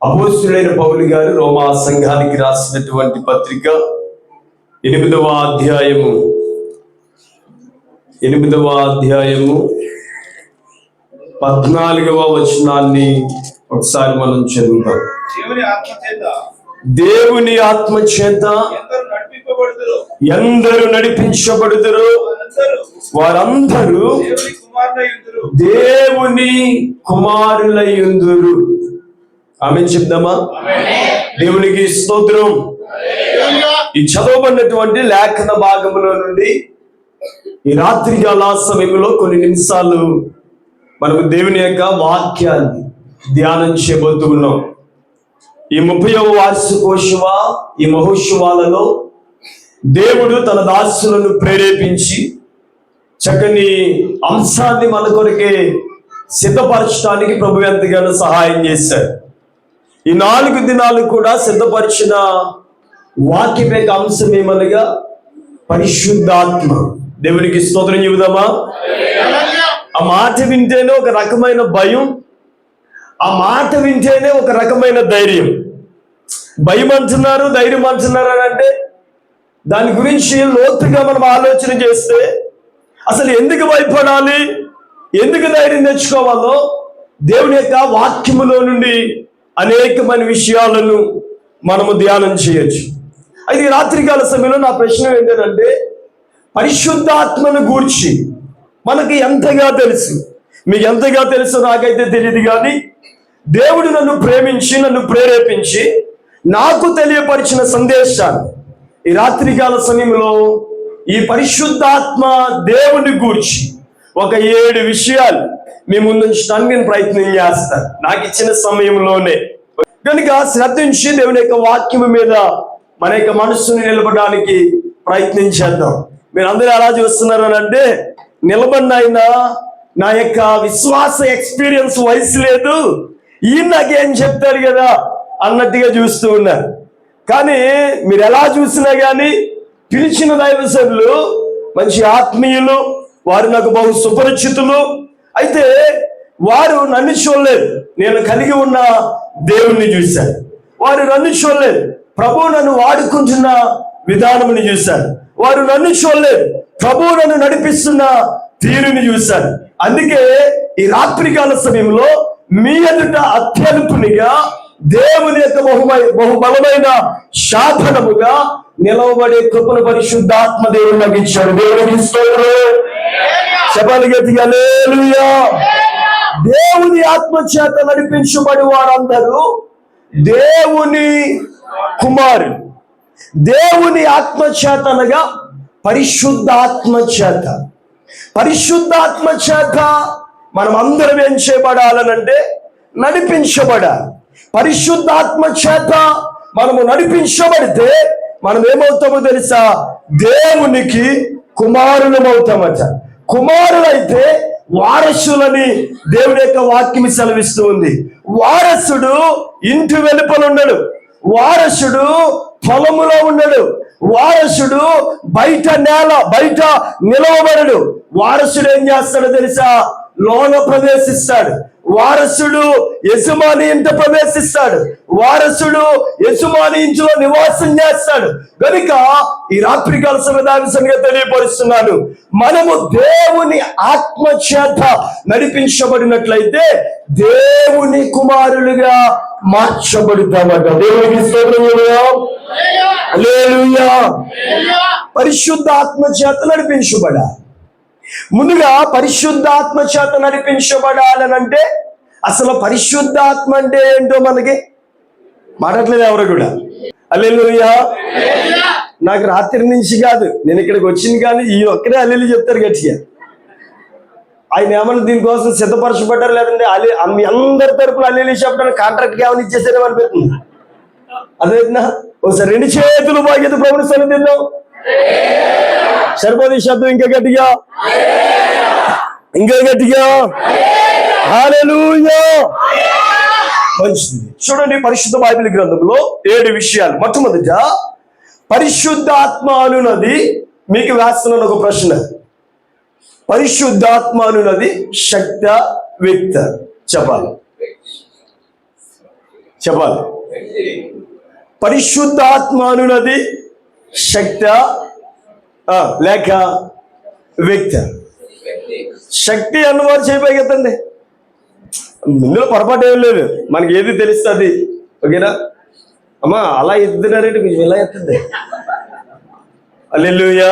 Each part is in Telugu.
అపోస్తలుడైన పౌలు గారు రోమా సంఘానికి రాసినటువంటి పత్రిక 8వ అధ్యాయము 14వ వచనాన్ని ఒకసారి మనం చదువుతాం. దేవుని ఆత్మ చేత ఎందరు నడిపించబడుదురు వారందరూ దేవుని కుమారులయ్యుందురు. ఆమేన్ చెప్దామా? దేవునికి స్తోత్రం. ఈ చదవబడినటువంటి లేఖన భాగములో నుండి ఈ రాత్రికాల సమయంలో కొన్ని నిమిషాలు మనము దేవుని యొక్క వాక్యాన్ని ధ్యానం చేయబోతూ ఉన్నాం. ఈ 30వ వార్షికోత్సవ ఈ మహోత్సవాలలో దేవుడు తన దాసులను ప్రేరేపించి చక్కని అంశాన్ని మన కొరకే సిద్ధపరచడానికి ప్రభు ఎంతగానో సహాయం చేశారు. ఈ 4 దినాలు కూడా సిద్ధపరిచిన వాక్యం యొక్క అంశం ఏమనగా పరిశుద్ధాత్మ. దేవునికి స్తోత్రం చెబుదామా? ఆ మాట వింటేనే ఒక రకమైన భయం, ఆ మాట వింటేనే ఒక రకమైన ధైర్యం. భయం అంటున్నారు, ధైర్యం అంటున్నారు అని అంటే దాని గురించి లోతుగా మనం ఆలోచన చేస్తే అసలు ఎందుకు భయపడాలి, ఎందుకు ధైర్యం తెచ్చుకోవాలో దేవుని యొక్క వాక్యములో నుండి అనేకమైన విషయాలను మనము ధ్యానం చేయొచ్చు. అయితే ఈ రాత్రికాల సమయంలో నా ప్రశ్న ఏంటంటే, పరిశుద్ధాత్మను గూర్చి మనకి ఎంతగా తెలుసు? మీకు ఎంతగా తెలుసు నాకైతే తెలియదు, కానీ దేవుడు నన్ను ప్రేమించి నన్ను ప్రేరేపించి నాకు తెలియపరిచిన సందేశాన్ని ఈ రాత్రికాల సమయంలో ఈ పరిశుద్ధాత్మ దేవుని గూర్చి ఒక 7 విషయాలు మీ ముందుంచడానికి నేను ప్రయత్నం చేస్తాను నాకు ఇచ్చిన సమయంలోనే. కనుక శ్రద్ధించి దేవుని యొక్క వాక్యం మీద మన యొక్క మనస్సుని నిలబడడానికి ప్రయత్నం చేద్దాం. మీరు అందరూ ఎలా చూస్తున్నారు అని అంటే, నిలబడినైనా నా యొక్క విశ్వాస ఎక్స్పీరియన్స్ వయసు లేదు, ఈయన నాకేం చెప్తాడు కదా అన్నట్టుగా చూస్తూ ఉన్నారు. కానీ మీరు ఎలా చూసినా కానీ పిలిచిన దైవజనులు మంచి ఆత్మీయులు, వారు నాకు బహు సుపరిచితులు. అయితే వారు నన్ను చూడలేదు, నేను కలిగి ఉన్న దేవుణ్ణి చూశాను. వారు నన్ను చూడలేదు, ప్రభువు నన్ను వాడుకుంటున్న విధానముని చూశాను. వారు నన్ను చూడలేదు, ప్రభువు నన్ను నడిపిస్తున్న తీరుని చూశాను. అందుకే ఈ రాత్రికాల సమయంలో మీ ఎదుట అత్యల్పునిగా దేవుని యొక్క బహుబలమైన శాసనముగా నిలవబడే కృపను పరిశుద్ధాత్మ దేవుడు నాకు ఇచ్చాడు. దేవునికి స్తోత్రం. చెప్పాలి గట్టిగా హల్లెలూయా. దేవుని ఆత్మ చేత నడిపించబడి వారందరూ దేవుని కుమారులు. దేవుని ఆత్మ చేత అనగా పరిశుద్ధాత్మ చేత. పరిశుద్ధాత్మ చేత మనం అందరం ఏం చేయబడాలనంటే నడిపించబడాలి. పరిశుద్ధాత్మ చేత మనము నడిపించబడితే మనం ఏమవుతామో తెలుసా? దేవునికి కుమారులమవుతామట. కుమారులైతే వారసులని దేవుని యొక్క వాక్యం సెలవిస్తూ ఉంది. వారసుడు ఇంటి వెలుపల ఉండడు, వారసుడు పొలములో ఉండడు, వారసుడు బయట నిలవబడడు. వారసుడు ఏం చేస్తాడో తెలుసా? లోన ప్రవేశిస్తాడు. వారసుడు యజమాని ఇంట ప్రవేశిస్తాడు. వారసుడు యజమాని ఇంట్లో నివాసం చేస్తాడు. కనుక ఈ రాత్రికాల సమయాన్ని తెలియపరుస్తున్నాను, మనము దేవుని ఆత్మ చేత నడిపించబడినట్లయితే దేవుని కుమారులుగా మార్చబడతామట. దేవునికి స్తోత్రం. హల్లెలూయా. పరిశుద్ధాత్మ చేత నడిపించబడాలి. ముందుగా పరిశుద్ధాత్మ చేత నడిపించబడాలనంటే అసలు పరిశుద్ధాత్మ అంటే ఏంటో మనకి మాట్లాడలేదు ఎవరు కూడా. హల్లెలూయా. నాకు రాత్రి నుంచి కాదు, నేను ఇక్కడికి వచ్చింది కానీ ఈ ఒక్కడే హల్లెలూయా చెప్తారు గట్టిగా. ఆయన ఏమన్నా దీనికోసం సిద్ధపరచబడ్డారు, లేదంటే మీ అందరి తరపున హల్లెలూయా చెప్పడానికి కాంట్రాక్ట్ ఏమైనా ఇచ్చేసారేమో అనిపిస్తుంది. అదే ఒకసారి 2 చేతులు బాధ్యత ప్రభుని సన్నిధిలో సరిపోదు. శబ్దం ఇంకా గట్టిగా, ఇంకా గట్టిగా హల్లెలూయా. మంచిది. చూడండి, పరిశుద్ధ బైబిల్ గ్రంథంలో 7 విషయాలు. మొట్టమొదట పరిశుద్ధాత్మ అనున్నది, మీకు వేస్తున్నాను ఒక ప్రశ్న, పరిశుద్ధాత్మ అనున్నది శక్త వ్యక్త చెప్పాలి. చెప్పాలి. పరిశుద్ధాత్మ అనున్నది శక్తి లేక వ్యక్తి? శక్తి అన్నవారు చేయబోయేతండి. ఇందులో పొరపాటు ఏం లేదు, మనకి ఏది తెలుస్తుంది. ఓకేనా అమ్మా? అలా ఎత్తుతున్నారంటే మీరు ఎలా ఎత్తుంది? హల్లెలూయా.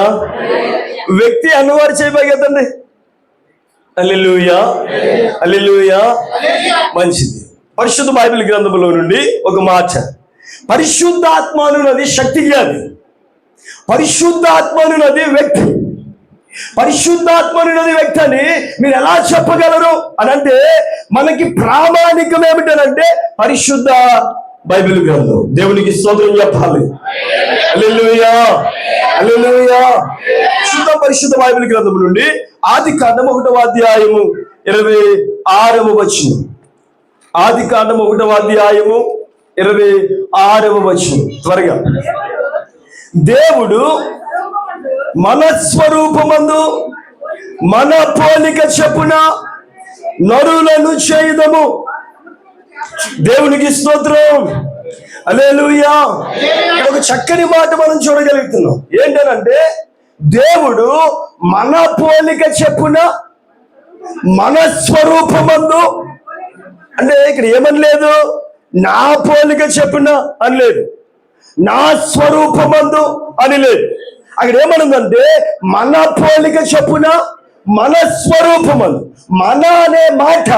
వ్యక్తి అన్నవారు చేయబోయేతండి. హల్లెలూయా, హల్లెలూయా. మంచిది. పరిశుద్ధ బైబిల్ గ్రంథంలో నుండి ఒక మాట. పరిశుద్ధాత్మ అనున్నది శక్తి కాదు, పరిశుద్ధాత్మ అనున్నది వ్యక్తి. పరిశుద్ధాత్మ అనున్నది వ్యక్తి అని మీరు ఎలా చెప్పగలరు అని అంటే, మనకి ప్రామాణికం ఏమిటనంటే పరిశుద్ధ బైబిల్ గ్రంథం. దేవునికి స్తోత్రం చెప్పాలి. హల్లెలూయా, హల్లెలూయా. శుద్ధ పరిశుద్ధ బైబిల్ గ్రంథం నుండి ఆదికాండం 1వ అధ్యాయము 26వ వచనం. ఆదికాండం 1వ అధ్యాయము 26వ వచనం. త్వరగా. దేవుడు మన స్వరూపమందు మన పోలిక చొప్పున నరులను చేయుదము. దేవునికి స్తోత్రం. హల్లెలూయా. ఒక చక్కని మాట మనం చూడగలుగుతున్నాం. ఏంటనంటే, దేవుడు మన పోలిక చొప్పున మన స్వరూపమందు, అంటే ఇక్కడ ఏమని లేదు, నా పోలిక చొప్పున అని లేదు, నా స్వరూపమందు అని లేదు. అక్కడ ఏమనుందంటే మన పోలిక చొప్పున మన స్వరూపమందు. మన అనే మాట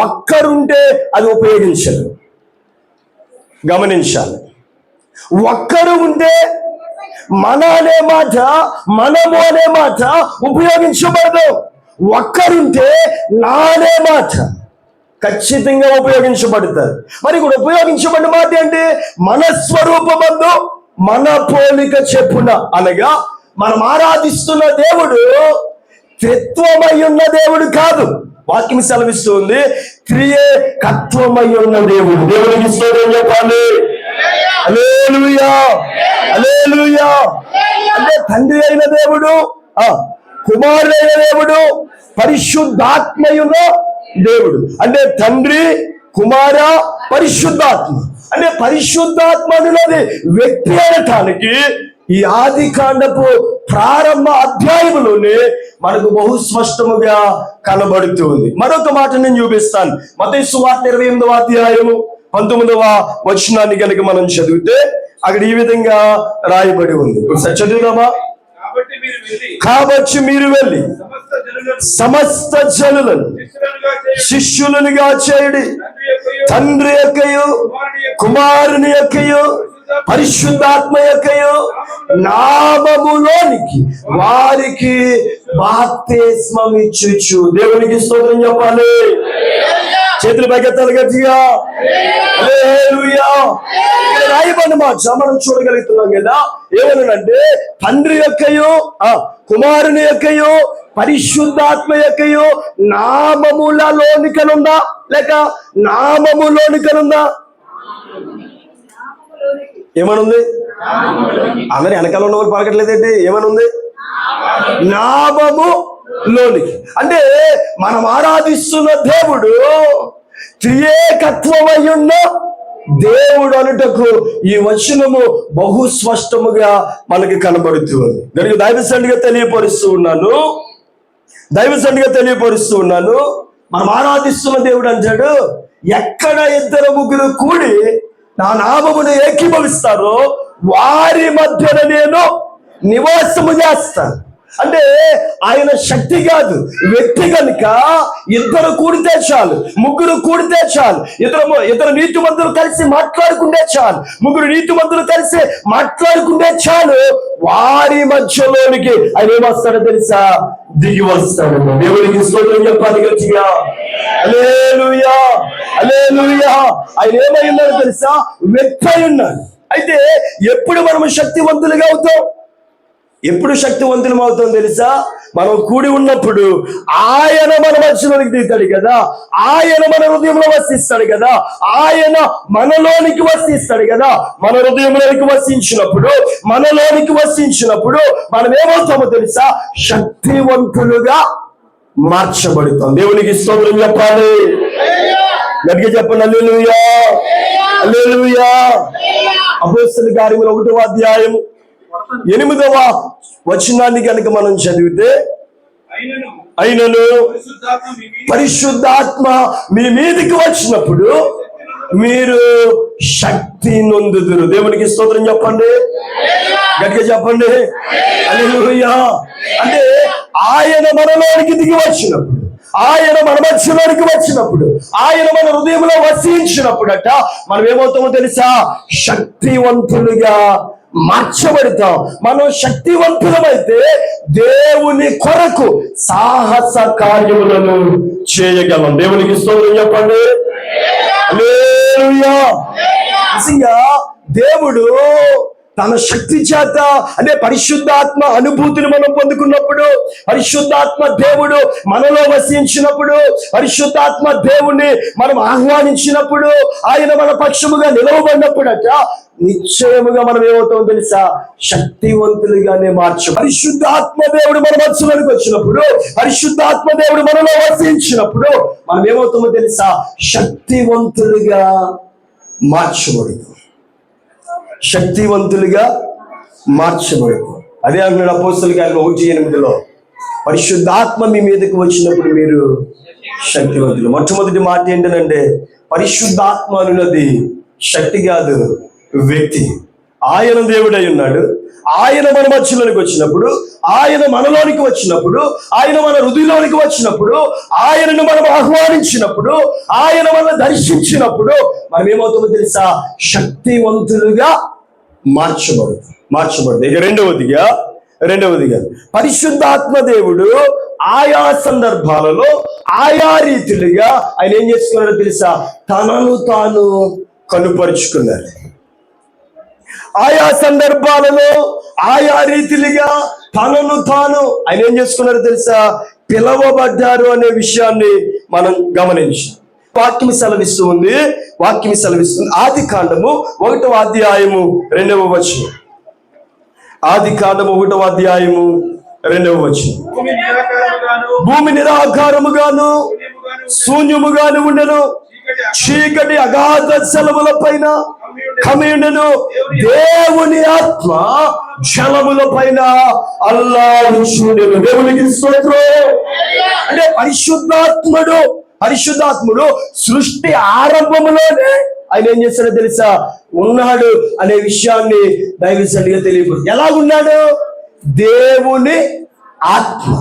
ఒక్కరుంటే అది ఉపయోగించదు. గమనించాలి. ఒక్కరు ఉంటే మన అనే మాట, మనము అనే మాట ఉపయోగించబడదు. ఒక్కరుంటే నా అనే మాట ఖచ్చితంగా ఉపయోగించబడతారు. మరి ఇక్కడ ఉపయోగించబడిన మాట ఏంటి? మన స్వరూపమందు మన పోలిక చెప్పున, అనగా మనం ఆరాధిస్తున్న దేవుడు త్రిత్వమై ఉన్న దేవుడు కాదు. వాక్యం సెలవిస్తుంది, త్రియేకత్వమై ఉన్న దేవుడు. దేవుడికి స్తోత్రం చెప్పాలి. హల్లెలూయా, హల్లెలూయా. అంటే తండ్రి అయిన దేవుడు, కుమారుడైన దేవుడు, పరిశుద్ధాత్మయున్న దేవుడు. అంటే తండ్రి, కుమార, పరిశుద్ధాత్మ. అంటే పరిశుద్ధాత్మ అనేది వ్యక్తి అనటానికి ఈ ఆదికాండపు ప్రారంభ అధ్యాయంలోనే మనకు బహు స్పష్టముగా కనబడుతుంది. మరొక మాట నేను చూపిస్తాను. మత్తయి సువార్త 28వ అధ్యాయము 19వ వచనాన్ని కనుక మనం చదివితే అక్కడ ఈ విధంగా రాయబడి ఉంది. చదువుదామా? కాబట్టి మీరు వెళ్ళి సమస్త జనులను శిష్యులనుగా చేయుడి, తండ్రి యొక్కయు కుమారుని యొక్కయు పరిశుద్ధాత్మ యొక్కయు నామములోనికి వారికి బాప్తిస్మం ఇచ్చుచు. దేవునికి స్తోత్రం చెప్పాలి. చేతులు పైకెత్తాలి గట్టిగా. హల్లెలూయా. రాయబడిన మాట మనం చూడగలుగుతున్నాం కదా. ఏమనంటే తండ్రి యొక్కయు కుమారుని యొక్కయు పరిశుద్ధాత్మ యొక్కయు నామములలోనికనుందా లేక నామములోనికనుందా? ఏమనుంది? అందరి వెనకాల ఉన్న వాళ్ళు పలకట్లేదేంటి? ఏమనుంది? నామము లోనికి. అంటే మనం ఆరాధిస్తున్న దేవుడు త్రియేకత్వమై ఉన్న దేవుడు అనుటకు ఈ వచనము బహు స్పష్టముగా మనకి కనబడుతుంది. దానికి దైవసండిగా తెలియపరుస్తూ ఉన్నాను. మనం ఆరాధిస్తున్న దేవుడు అంటాడు, ఎక్కడ 2-3 కూడి నా నామమును ఏకీభవిస్తారో వారి మధ్యన నేను నివాసము చేస్తాను. అంటే ఆయన శక్తి కాదు, వ్యక్తి కనుక 2 కూడితే చాలు, 3 కూడితే చాలు, ఇద్దరు నీతిమంతులు కలిసి మాట్లాడుకుంటే చాలు, 3 నీతిమంతులు కలిసి మాట్లాడుకుంటే చాలు, వారి మధ్యలోనికి ఆయన ఏమొస్తాడో తెలుసా? దిగి వస్తాడు. దేవుడికి స్తోత్రం చెప్పాలి గట్టిగా. హల్లెలూయా, హల్లెలూయా. ఆయన ఏమై ఉన్నాడో తెలుసా? వ్యక్తి అయి ఉన్నాడు. అయితే ఎప్పుడు మనం శక్తివంతులుగా అవుతాం? ఎప్పుడు శక్తివంతులం అవుతాం తెలుసా? మనం కూడి ఉన్నప్పుడు ఆయన మన మధ్యలోనికి దిగుతాడు కదా, ఆయన మన హృదయంలో వసిస్తాడు కదా, ఆయన మనలోనికి వసిస్తాడు కదా. మన హృదయంలోనికి మనలోనికి వసించినప్పుడు మనం ఏమవుతామో తెలుసా? శక్తివంతులుగా మార్చబడతాం. దేవునికి స్తోత్రం చెప్పాలి. గట్టిగా చెప్పండి. హల్లెలూయా, హల్లెలూయా. అపోస్తలుల కార్యములు 1వ అధ్యాయము 8వ వచనాన్ని కనుక మనం చదివితే, అయినను పరిశుద్ధాత్మ మీ మీదికి వచ్చినప్పుడు మీరు శక్తి నొందుదురు. దేవునికి స్తోత్రం చెప్పండి, గట్టిగా చెప్పండి. హల్లెలూయా. అంటే ఆయన మనలోనికి దిగి వచ్చినప్పుడు, ఆయన మన మధ్యలోనికి వచ్చినప్పుడు, ఆయన మన హృదయంలో వసించినప్పుడట మనం ఏమవుతామో తెలుసా? శక్తివంతులుగా మార్చబడతాం. మనం శక్తివంతులమైతే దేవుని కొరకు సాహస కార్యములను చేయగలం. దేవునికి స్తోత్రం చెప్పండి. హల్లెలూయా. నిజంగా దేవుడు తన శక్తి చేత, అంటే పరిశుద్ధాత్మ అనుభూతిని మనం పొందుకున్నప్పుడు, పరిశుద్ధాత్మ దేవుడు మనలో వసించినప్పుడు, పరిశుద్ధాత్మ దేవుణ్ణి మనం ఆహ్వానించినప్పుడు, ఆయన మన పక్షముగా నిలవబడినప్పుడట నిశ్చయముగా మనం ఏమవుతామో తెలుసా? శక్తివంతులుగానే పరిశుద్ధాత్మ దేవుడు మన మనసులోకి వచ్చినప్పుడు, పరిశుద్ధాత్మ దేవుడు మనలో వసించినప్పుడు మనం ఏమవుతామో తెలుసా? శక్తివంతులుగా మార్చబడతాం. శక్తివంతులుగా మార్చబడతాం. అదే అంటున్నాడు అపోస్తలుల కార్యములు 1:8 పరిశుద్ధాత్మ మీ మీదకి వచ్చినప్పుడు మీరు శక్తివంతులు. మొట్టమొదటి మాట ఏంటంటే పరిశుద్ధాత్మ అనున్నది శక్తి కాదు, వ్యక్తి. ఆయన దేవుడై ఉన్నాడు. ఆయన మన మధ్యలోనికి వచ్చినప్పుడు, ఆయన మనలోనికి వచ్చినప్పుడు, ఆయన మన హృదయంలోనికి వచ్చినప్పుడు, ఆయనను మనం ఆహ్వానించినప్పుడు, ఆయన మనల్ని దర్శించినప్పుడు మనం ఏమవుతుందో తెలుసా? శక్తివంతులుగా మార్చబడుతుంది. ఇక రెండవదిగా పరిశుద్ధాత్మ దేవుడు ఆయా సందర్భాలలో ఆయా రీతిలుగా ఆయన ఏం చేసుకున్నాడో తెలుసా? తనను తాను కనుపరుచుకున్నాడు. ఆయా సందర్భాలలో ఆయా రీతిలుగా తనను తాను ఆయన ఏం చేసుకున్నారో తెలుసా? పిలవబడ్డారు అనే విషయాన్ని మనం గమనించాం. వాక్యం సెలవిస్తుంది. ఆదికాండము 1వ అధ్యాయము 2వ వచనం. ఆదికాండము 1వ అధ్యాయము 2వ వచనం. భూమి నిరాకారముగాను శూన్యముగాను ఉండెను, చీకటి అగాధ సెలవుల పైన కమ్యూనను, దేవుని ఆత్మ జలముల పైన అల్లాడుచుండెను. దేవునికి స్తోత్రం. అంటే పరిశుద్ధాత్ముడు సృష్టి ఆరంభంలోనే ఆయన ఏం చేస్తాడో తెలుసా? ఉన్నాడు అనే విషయాన్ని దైవజనుడిగా తెలియదు. ఎలాగున్నాడు? దేవుని ఆత్మ.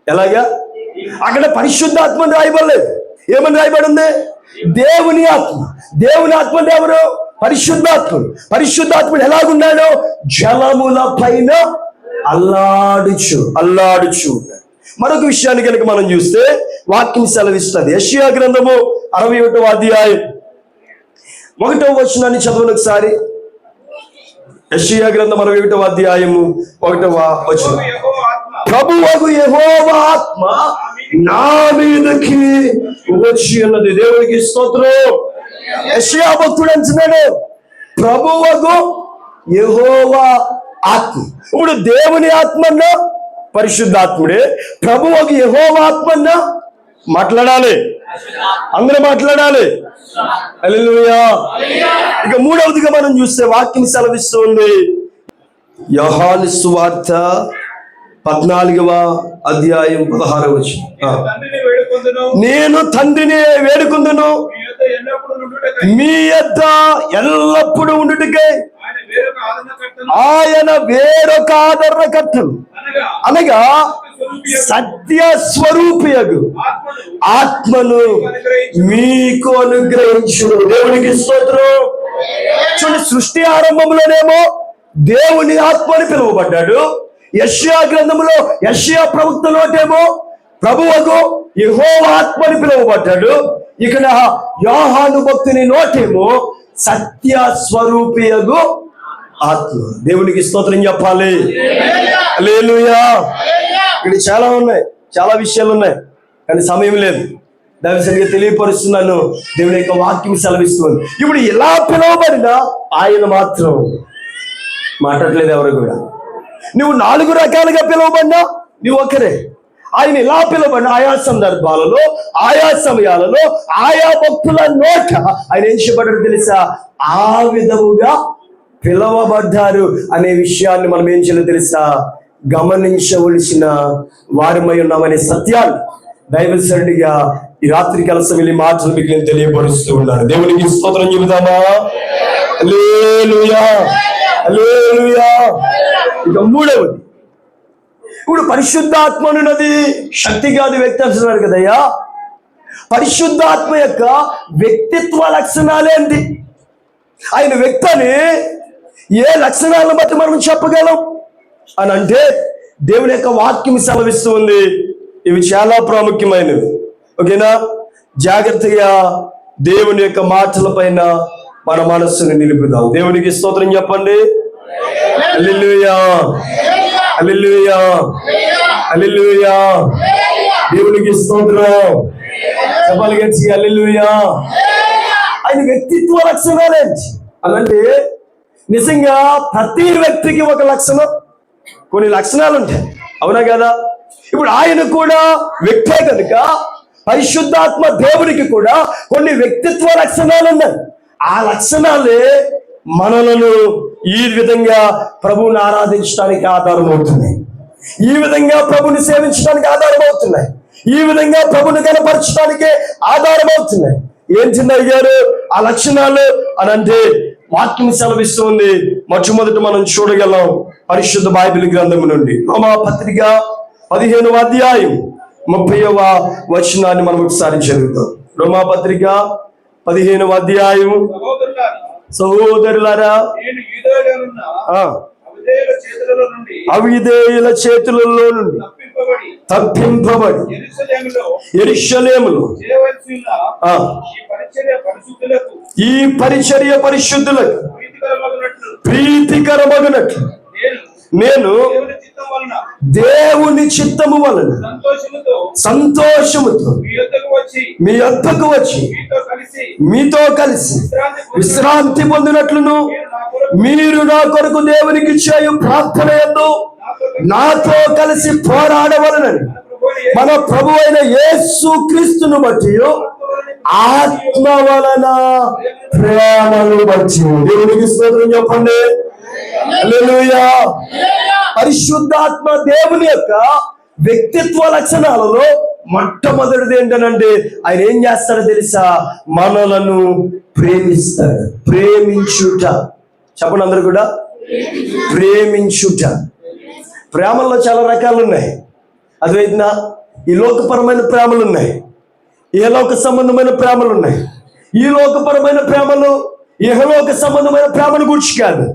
ఎలాగా? అక్కడ పరిశుద్ధాత్మ రాయబడలేదు. ఏమని రాయబడింది? దేవుని ఆత్మ. దేవుని ఆత్మ అంటే ఎవరు? పరిశుద్ధాత్ముడు ఎలాగున్నాడు? జలముల పైన అల్లాడుచు. మరొక విషయాన్ని కనుక మనం చూస్తే వాక్యం సెలవిస్తుంది. యెషయా గ్రంథము 61వ అధ్యాయం 1వ వచనాన్ని చదవండి ఒకసారి. యెషయా గ్రంథం 61వ అధ్యాయము 1వ వచనం. ప్రభువగు యెహోవా ఆత్మ నా మీదకి వచ్చి ఉన్నది. దేవునికి స్తోత్రం. యెషయా భక్తుడు అంటున్నాడు ప్రభువగు యెహోవా ఆత్మ. ఇప్పుడు దేవుని ఆత్మన్నా పరిశుద్ధాత్ముడే, ప్రభువగు యెహోవా ఆత్మన్నా మాట్లాడాలి, అందరూ మాట్లాడాలి. హల్లెలూయా. ఇక మూడవదిగా మనం చూస్తే వాక్యం సెలవిస్తుంది. యోహాను సువార్త 14వ అధ్యాయం 16వ వచనం. నేను తండ్రిని వేడుకొందును మీ యొద్ద ఎల్లప్పుడూ ఉండుటకై ఆయన వేరొక ఆదరణకర్తను అనగా సత్య స్వరూపియగు ఆత్మను మీకు అనుగ్రహించును. దేవునికి స్తోత్రం. చూడండి, సృష్టి ఆరంభంలోనేమో దేవుని ఆత్మని పిలువబడ్డాడు. యెషయా గ్రంథంలో యెషయా ప్రవక్తలోటేమో ప్రభువగు యెహోవా ఆత్మని పిలువబడ్డాడు. ఇక్కడ యోహాను భక్తుని నోటేమో సత్య స్వరూపియగు ఆత్మ. దేవునికి స్తోత్రం చెప్పాలి. హల్లెలూయా. ఇక్కడ చాలా విషయాలు ఉన్నాయి, కానీ సమయం లేదు. దయచేసి తెలియపరుస్తున్నాను. దేవుని యొక్క వాక్యం సెలవిస్తుంది. ఇప్పుడు ఎలా పిలువబడినా ఆయన మాత్రం మాట్లాడలేదు. ఎవరు కూడా నువ్వు 4 రకాలుగా పిలువబడినా నువ్వు ఒకరే. ఆయన ఇలా పిలవబడిన ఆయా సందర్భాలలో, ఆయా సమయాలలో, ఆయా భక్తుల నోట ఆయన ఏం చెప్పాడో తెలుసా? ఆ విధముగా పిలవబడ్డారు అనే విషయాన్ని మనం ఏం చేయాలో తెలుసా? గమనించవలసిన వారమై ఉన్నామనే సత్యాన్ని దైవసరుడిగా ఈ రాత్రి కాల సమయంలో మాటలు మీకు నేను తెలియపరుస్తూ ఉన్నాను. దేవునికి స్తోత్రం చెబుదామా? హల్లెలూయా, హల్లెలూయా. ఇక మూడవది, ఇప్పుడు పరిశుద్ధాత్మ ఉన్నది శక్తి కాదు, వ్యక్తి అంటున్నారు కదయ్యా. పరిశుద్ధాత్మ యొక్క వ్యక్తిత్వ లక్షణాలేంటి? ఆయన వ్యక్తిని ఏ లక్షణాలను బట్టి మనం చెప్పగలం అని అంటే దేవుని యొక్క వాక్యం సెలవిస్తూ ఉంది. ఇవి చాలా ప్రాముఖ్యమైనవి. ఓకేనా? జాగ్రత్తగా దేవుని యొక్క మాటల పైన మన మనస్సును నిలుపుదాం. దేవునికి స్తోత్రం చెప్పండి. హల్లెలూయా, హల్లెలూయా, హల్లెలూయా. దేవునికి స్తోత్రం చెప్పాలి గచ్చి. హల్లెలూయా. ఆయన వ్యక్తిత్వ లక్షణాలేంటి అనంటే, నిజంగా ప్రతి వ్యక్తికి ఒక లక్షణం, కొన్ని లక్షణాలు ఉంటాయి. అవునా కదా? ఇప్పుడు ఆయన కూడా వ్యక్తే కనుక పరిశుద్ధాత్మ దేవునికి కూడా కొన్ని వ్యక్తిత్వ లక్షణాలు ఉన్నాయి. ఆ లక్షణాలే మనలను ఈ విధంగా ప్రభువుని ఆరాధించడానికి ఆధారం అవుతున్నాయి, ఈ విధంగా ప్రభుని సేవించడానికి ఆధారం అవుతున్నాయి, ఈ విధంగా ప్రభుని కనపరచడానికి ఆధారం అవుతున్నాయి. ఏం చిన్నయ్య గారు ఆ లక్షణాలు అని అంటే వాక్యం సెలవిస్తుంది. మొట్టమొదటి మనం చూడగలం పరిశుద్ధ బైబిల్ గ్రంథం నుండి రోమా పత్రిక 15వ అధ్యాయం 30వ వచనాన్ని మనం ఒకసారి చదువుతాం. రోమా పత్రిక 15వ అధ్యాయం. సహోదరులారా, అవిధేయుల చేతులలో నుండి తప్పింపబడి యెరూషలేములో ఈ పరిచర్య పరిశుద్ధులకు ప్రీతికరమగునట్లు నేను దేవుని చిత్తము వలన సంతోషముతో మీ యొద్దకు వచ్చి మీతో కలిసి విశ్రాంతి పొందినట్లును మీరు నా కొరకు దేవునికి చేయు ప్రార్థన యందు నాతో కలిసి పోరాడవలనని మన ప్రభు అయిన యేసు క్రీస్తును బట్టి ఆత్మ వలన ప్రేమను బట్టి. దేవునికి స్తోత్రం చెప్పండి. హల్లెలూయా. పరిశుద్ధాత్మ దేవుని యొక్క వ్యక్తిత్వ లక్షణాలలో మొట్టమొదటిది ఏంటనంటే ఆయన ఏం చేస్తాడో తెలుసా? మనలను ప్రేమిస్తాడు. ప్రేమించుట చెప్పండి అందరూ కూడా. ప్రేమించుట. ప్రేమల్లో చాలా రకాలు ఉన్నాయి. అదేవిధంగా ఈ లోకపరమైన ప్రేమలు ఉన్నాయి, ఇహలోక సంబంధమైన ప్రేమలు ఉన్నాయి. ఈ లోకపరమైన ప్రేమలు ఇహలోక సంబంధమైన ప్రేమను గురించి కాదు,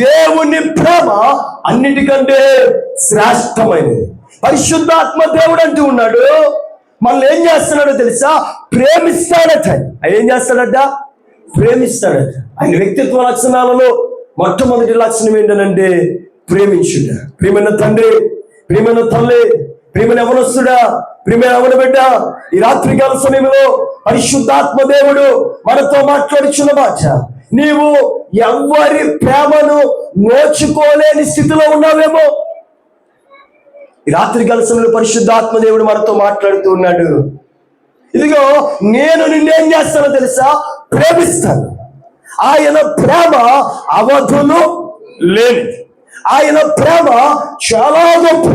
దేవుని ప్రేమ అన్నిటికంటే శ్రేష్టమైనది. పరిశుద్ధాత్మ దేవుడు అంటూ ఉన్నాడు, మనల్ని ఏం చేస్తున్నాడో తెలుసా? ప్రేమిస్తాడట. ఏం చేస్తాడట? ప్రేమిస్తాడట. ఆయన వ్యక్తిత్వ లక్షణాలలో మొట్టమొదటి లక్షణం ఏంటంటే ప్రేమించుట. ప్రియమైన తండ్రి, ప్రియమైన తల్లి, ప్రియమైన యవనస్తుడా, ప్రియమైన యవన బిడ్డ, ఈ రాత్రికాల సమయంలో పరిశుద్ధాత్మ దేవుడు మనతో మాట్లాడుచున్న మాట, నీవు ఎవరి ప్రేమను నోచుకోలేని స్థితిలో ఉన్నావేమో. ఈ రాత్రికాల సమయంలో పరిశుద్ధాత్మ దేవుడు మనతో మాట్లాడుతూ ఉన్నాడు. ఇదిగో నేను నిన్నేం చేస్తానో తెలుసా? ప్రేమిస్తాను. ఆయన ప్రేమ అవధులు లేనిది. ఆయన ప్రేమ చాలా గొప్ప.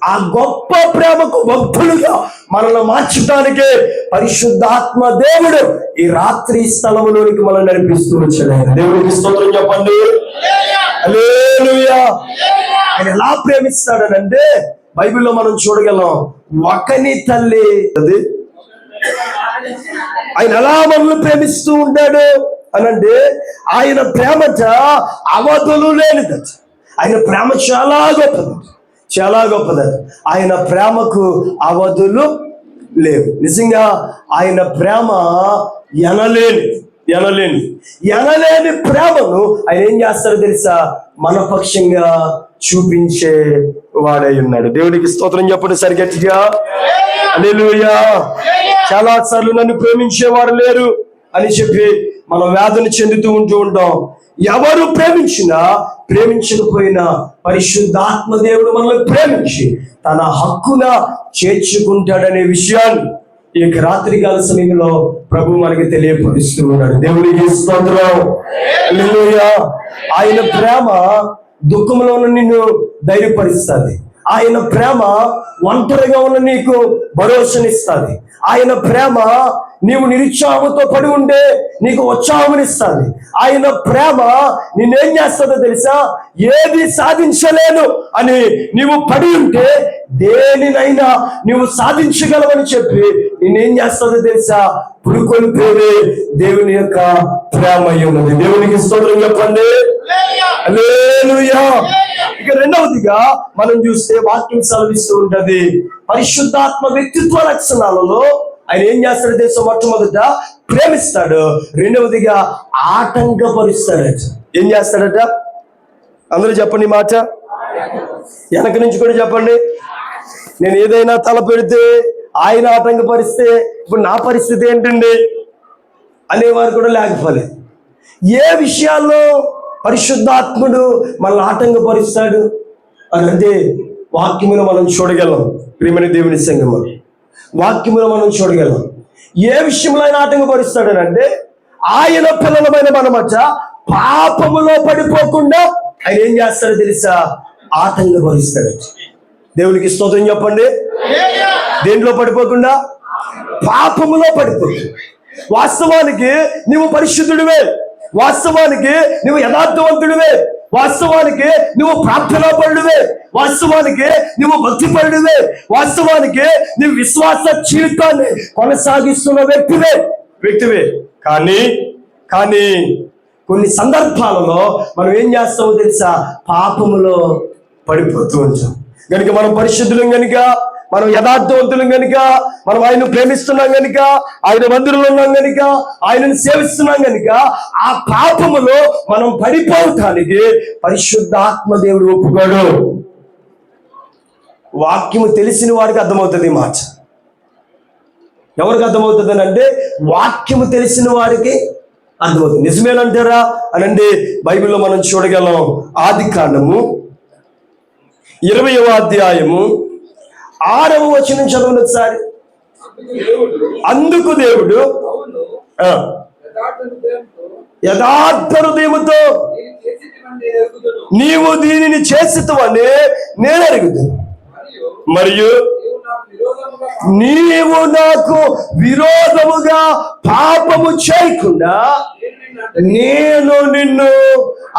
ఆ గొప్ప ప్రేమకు భక్తులుగా మనల్ని మార్చడానికే పరిశుద్ధాత్మ దేవుడు ఈ రాత్రి స్థలములోనికి మనల్ని నడిపిస్తూ వచ్చాడు. దేవుడికి స్తోత్రం చెప్పండి. హల్లెలూయా. ఆయన ఎలా ప్రేమిస్తాడనంటే బైబిల్లో మనం చూడగలం, ఒకని తల్లి అది ఆయన ఎలా మనల్ని ప్రేమిస్తూ ఉంటాడు అనంటే ఆయన ప్రేమట అవధులు లేనిదట. ఆయన ప్రేమ చాలా గొప్పది, చాలా గొప్పదట. ఆయన ప్రేమకు అవధులు లేవు. నిజంగా ఆయన ప్రేమ ఎనలేని ప్రేమను ఆయన ఏం చేస్తారో తెలుసా? మన పక్షంగా చూపించే వాడై ఉన్నాడు. దేవుడికి స్తోత్రం చెప్పండి సరిగట్టిగా. హల్లెలూయా. చాలా సార్లు నన్ను ప్రేమించేవారు లేరు, అని చెప్పి మనం వేదన చెందుతూ ఉంటాం. ఎవరు ప్రేమించినా ప్రేమించకపోయినా పరిశుద్ధాత్మ దేవుడు మనల్ని ప్రేమించి తన హక్కున చేర్చుకుంటాడనే విషయాన్ని ఈ రాత్రికాల సమయంలో ప్రభు మనకి తెలియపరుస్తూ ఉన్నాడు. దేవునికి స్తోత్రం. హల్లెలూయా. ఆయన ప్రేమ దుఃఖంలో నిన్ను ధైర్యపరుస్తుంది. ఆయన ప్రేమ ఒంటరిగా ఉన్న నీకు భరోసానిస్తుంది. ఆయన ప్రేమ నీవు నిరుత్సాహంతో పడి ఉంటే నీకు ఉత్సాహమునిస్తుంది. ఆయన ప్రేమ నిన్నేం చేస్తుందో తెలుసా? ఏది సాధించలేను అని నీవు పడి ఉంటే దేనినైనా నీవు సాధించగలవని చెప్పి నేనేం చేస్తుందో తెలుసా? పురుకొల్పేదే దేవుని యొక్క ప్రేమ ఉన్నది. దేవునికి స్తోత్రం చెప్పండి. హల్లెలూయా. ఇక రెండవదిగా మనం చూస్తే వాక్యం సెలవిస్తూ ఉంటది, పరిశుద్ధాత్మ వ్యక్తిత్వ లక్షణాలలో ఆయన ఏం చేస్తాడు తెలుసా? మొట్టమొదట ప్రేమిస్తాడు, రెండవదిగా ఆటంకపరుస్తాడట. ఏం చేస్తాడట? అందరూ చెప్పండి మాట, వెనక నుంచి కూడా చెప్పండి. నేను ఏదైనా తల పెడితే ఆయన ఆటంకపరిస్తే ఇప్పుడు నా పరిస్థితి ఏంటండి అనేవారు కూడా లేకపోలేదు. ఏ విషయాల్లో పరిశుద్ధాత్ముడు మనల్ని ఆటంకపరుస్తాడు అని అంటే వాక్యములో మనం చూడగలం. ప్రియమైన దేవుని సంగమం, వాక్యములో మనం చూడగలం. ఏ విషయంలో ఆయన ఆటంకపరుస్తాడని అంటే ఆయన పిల్లలమైన మన మధ్య పాపములో పడిపోకుండా ఆయన ఏం చేస్తాడో తెలుసా? ఆటంకపరుస్తాడు. దేవునికి స్తోత్రం చెప్పండి. దేంట్లో పడిపోకుండా? పాపములో పడిపోతుంది. వాస్తవానికి నువ్వు పరిశుద్ధుడివే, వాస్తవానికి నువ్వు యథార్థవంతుడివే, వాస్తవానికి నువ్వు ప్రార్థనాపరుడివే, వాస్తవానికి నువ్వు భక్తిపరుడివే, వాస్తవానికి నువ్వు విశ్వాస జీవితాన్ని కొనసాగిస్తున్న వ్యక్తివే. కానీ కొన్ని సందర్భాలలో మనం ఏం చేస్తామో తెలుసా? పాపములో పడిపోతూ ఉంటాం. కనుక మనం పరిశుద్ధులం కనుక, మనం యథార్థవంతులం కనుక, మనం ఆయన ప్రేమిస్తున్నాం కనుక, ఆయన మందిరంలో ఉన్నాం కనుక, ఆయనను సేవిస్తున్నాం కనుక ఆ పాపములో మనం పడిపోవటానికి పరిశుద్ధాత్మ దేవుడు ఒప్పుకోడు. వాక్యము తెలిసిన వాడికి అర్థమవుతుంది ఈ మాట. ఎవరికి అర్థమవుతుంది అని అంటే వాక్యము తెలిసిన వాడికి అర్థమవుతుంది. నిజమేనంటారా అని అంటే బైబిల్లో మనం చూడగలం. ఆదికాండము 20వ అధ్యాయము 6వ వచనం చదవండి ఒకసారి. అందుకు దేవుడు యథార్థ హృదయముతో నీవు దీనిని చేసితవని నేను ఎరుగుదును, మరియు నీవు నాకు విరోధముగా పాపము చేయకుండా నేను నిన్ను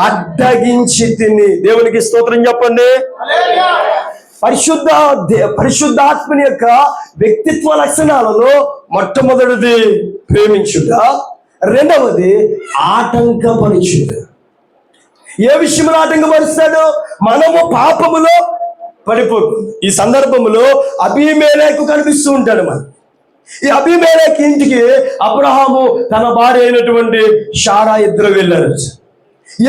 అడ్డగించి తిని. దేవునికి స్తోత్రం చెప్పండి. పరిశుద్ధాత్మని యొక్క వ్యక్తిత్వ లక్షణాలలో మొట్టమొదటిది ప్రేమించుట, రెండవది ఆటంకపరుచుట. ఏ విషయంలో ఆటంకపరుస్తాడు? మనము పాపములో పడిపోతుంది. ఈ సందర్భంలో అబీమెలెకు కనిపిస్తూ ఉంటాడు. మన ఈ అబీమెలెకు ఇంటికి అబ్రహాము తన భార్య అయినటువంటి శారా ఇద్దరు వెళ్ళారు.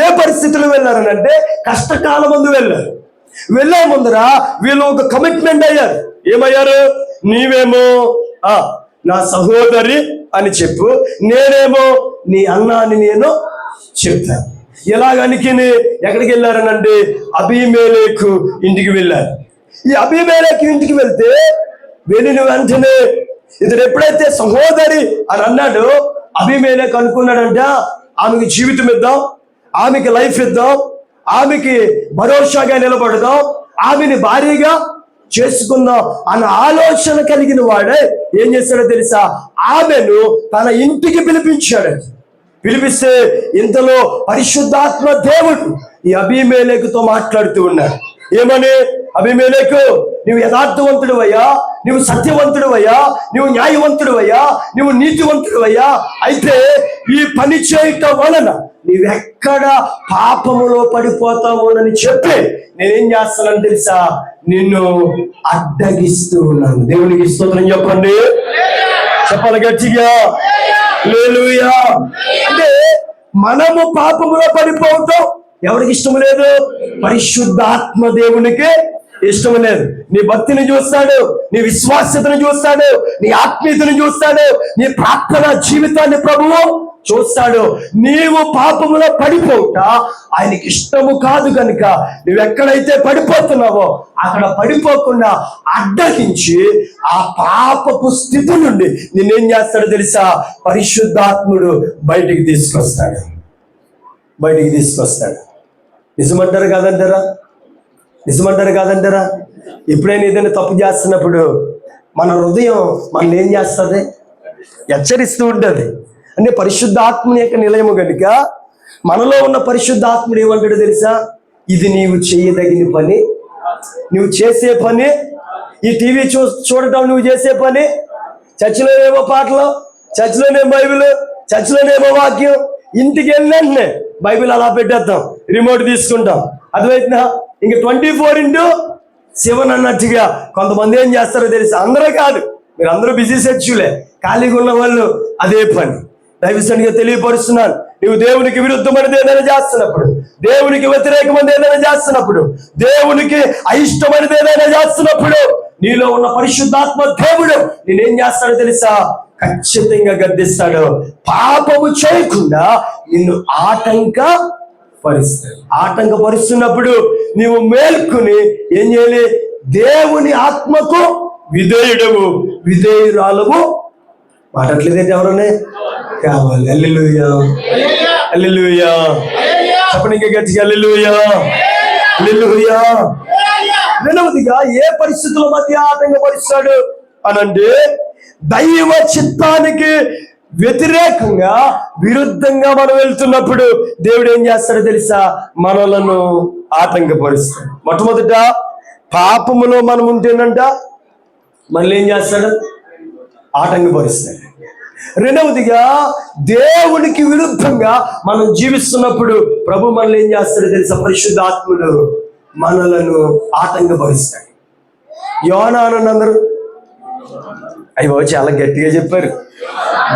ఏ పరిస్థితులు వెళ్ళారనంటే కష్టకాలం ముందు వెళ్ళారు. వెళ్ళే ముందర వీళ్ళు ఒక కమిట్మెంట్ అయ్యారు. ఏమయ్యారు? నీవేమో నా సహోదరి అని చెప్పు, నేనేమో నీ అన్న అని నేను చెప్తాను. ఎలాగనికి ఎక్కడికి వెళ్ళారనంటే అబీమెలెకు ఇంటికి వెళ్ళారు. ఈ అబీమెలెకు ఇంటికి వెళ్ళిన వెంటనే ఇతడు ఎప్పుడైతే సహోదరి అని అన్నాడో అబీమెలెకు అనుకున్నాడంట, ఆమెకి జీవితం ఇద్దాం, ఆమెకి లైఫ్ ఇద్దాం, ఆమెకి భరోసాగా నిలబడదాం, ఆమెని భారీగా చేసుకుందాం అన్న ఆలోచన కలిగిన వాడే ఏం చేశాడో తెలుసా? ఆమెను తన ఇంటికి పిలిపించాడు. పిలిపిస్తే ఇంతలో పరిశుద్ధాత్మ దేవుడు ఈ అబీమెలెకుతో మాట్లాడుతూ ఉన్నాడు. ఏమని? అబీమెలెకు, నువ్వు యథార్థవంతుడివయ్యా, నువ్వు సత్యవంతుడివయ్యా, నువ్వు న్యాయవంతుడివయ్యా, నువ్వు నీతివంతుడివయ్యా, అయితే ఈ పని చేయటం వలన నీవెక్కడ పాపములో పడిపోతామోనని చెప్పి నేనేం చేస్తానని తెలుసా? నిన్ను అడ్డగిస్తూ ఉన్నాను. దేవునికి స్తోత్రం చెప్పండి. చెప్పాలి గట్టిగా. హల్లెలూయా. అంటే మనము పాపములో పడిపోవటం ఎవరికి ఇష్టం లేదు? పరిశుద్ధాత్మ దేవునికి ఇష్టం లేదు. నీ భక్తిని చూస్తాడు, నీ విశ్వాస్యతను చూస్తాడు, నీ ఆత్మీయతను చూస్తాడు, నీ ప్రార్థన జీవితాన్ని ప్రభువు చూస్తాడు. నీవు పాపములో పడిపోవుట ఆయనకి ఇష్టము కాదు కనుక నువ్వెక్కడైతే పడిపోతున్నావో అక్కడ పడిపోకుండా అడ్డగించి ఆ పాపపు స్థితి నుండి నిన్నేం చేస్తాడో తెలుసా? పరిశుద్ధాత్ముడు బయటికి తీసుకొస్తాడు. నిజమంటారు కాదంటారా? ఎప్పుడైనా ఏదైనా తప్పు చేస్తున్నప్పుడు మన హృదయం మనల్ని ఏం చేస్తుంది? హెచ్చరిస్తూ ఉంటుంది. అంటే పరిశుద్ధాత్ముని యొక్క నిలయము కనుక మనలో ఉన్న పరిశుద్ధాత్ముడు ఏమంటాడో తెలుసా? ఇది నీవు చేయదగిన పని, నువ్వు చేసే పని, ఈ టీవీ చూడటం నువ్వు చేసే పని, చర్చిలోనేమో పాటలు, చర్చిలోనేమో బైబిల్, చర్చిలోనేమో వాక్యం. ఇంటికి వెళ్ళండి బైబిల్ అలా పెట్టేద్దాం, రిమోట్ తీసుకుంటాం. అర్థమైందా? ఇంక 24/7 అన్నట్టుగా కొంతమంది ఏం చేస్తారో తెలుసా? అందరూ కాదు, మీరు అందరూ బిజీ సెడ్యూలే, ఖాళీగా ఉన్న వాళ్ళు అదే పని. దైవజనుడిగా తెలియపరుస్తున్నాను, నువ్వు దేవునికి విరుద్ధమైనది ఏదైనా చేస్తున్నప్పుడు, దేవునికి వ్యతిరేకమైనది ఏదైనా చేస్తున్నప్పుడు, దేవునికి అయిష్టమైనది ఏదైనా చేస్తున్నప్పుడు నీలో ఉన్న పరిశుద్ధాత్మ దేవుడు నేనేం చేస్తాడో తెలుసా? ఖచ్చితంగా గద్దిస్తాడు. పాపము చేయకుండా నిన్ను ఆటంకపరుస్తున్నప్పుడు నీవు మేల్కొని ఏం చేయాలి? దేవుని ఆత్మకు విధేయురాలవు. మాట్లాడలేదేంటి? ఎవరనే కావాలి. హల్లెలూయా, హల్లెలూయా. చెప్పండి ఇంకా గట్టిగా, హల్లెలూయా, హల్లెలూయా. రెండవదిగా ఏ పరిస్థితుల మధ్య ఆటంకపరుస్తాడు అనంటే దైవ చిత్తానికి వ్యతిరేకంగా విరుద్ధంగా మనం వెళ్తున్నప్పుడు దేవుడు ఏం చేస్తాడో తెలుసా? మనలను ఆటంకపరుస్తాడు. మొట్టమొదట పాపములో మనం ఉంటేనంట మనల్ని ఏం చేస్తాడు? ఆటంకపరుస్తాడు. రెండవదిగా దేవునికి విరుద్ధంగా మనం జీవిస్తున్నప్పుడు ప్రభు మనల్ని ఏం చేస్తాడో తెలుసా? పరిశుద్ధాత్ముడు మనలను ఆటంకపరుస్తాడు. యోనా అని అందరూ అయ్యో చాలా గట్టిగా చెప్పారు.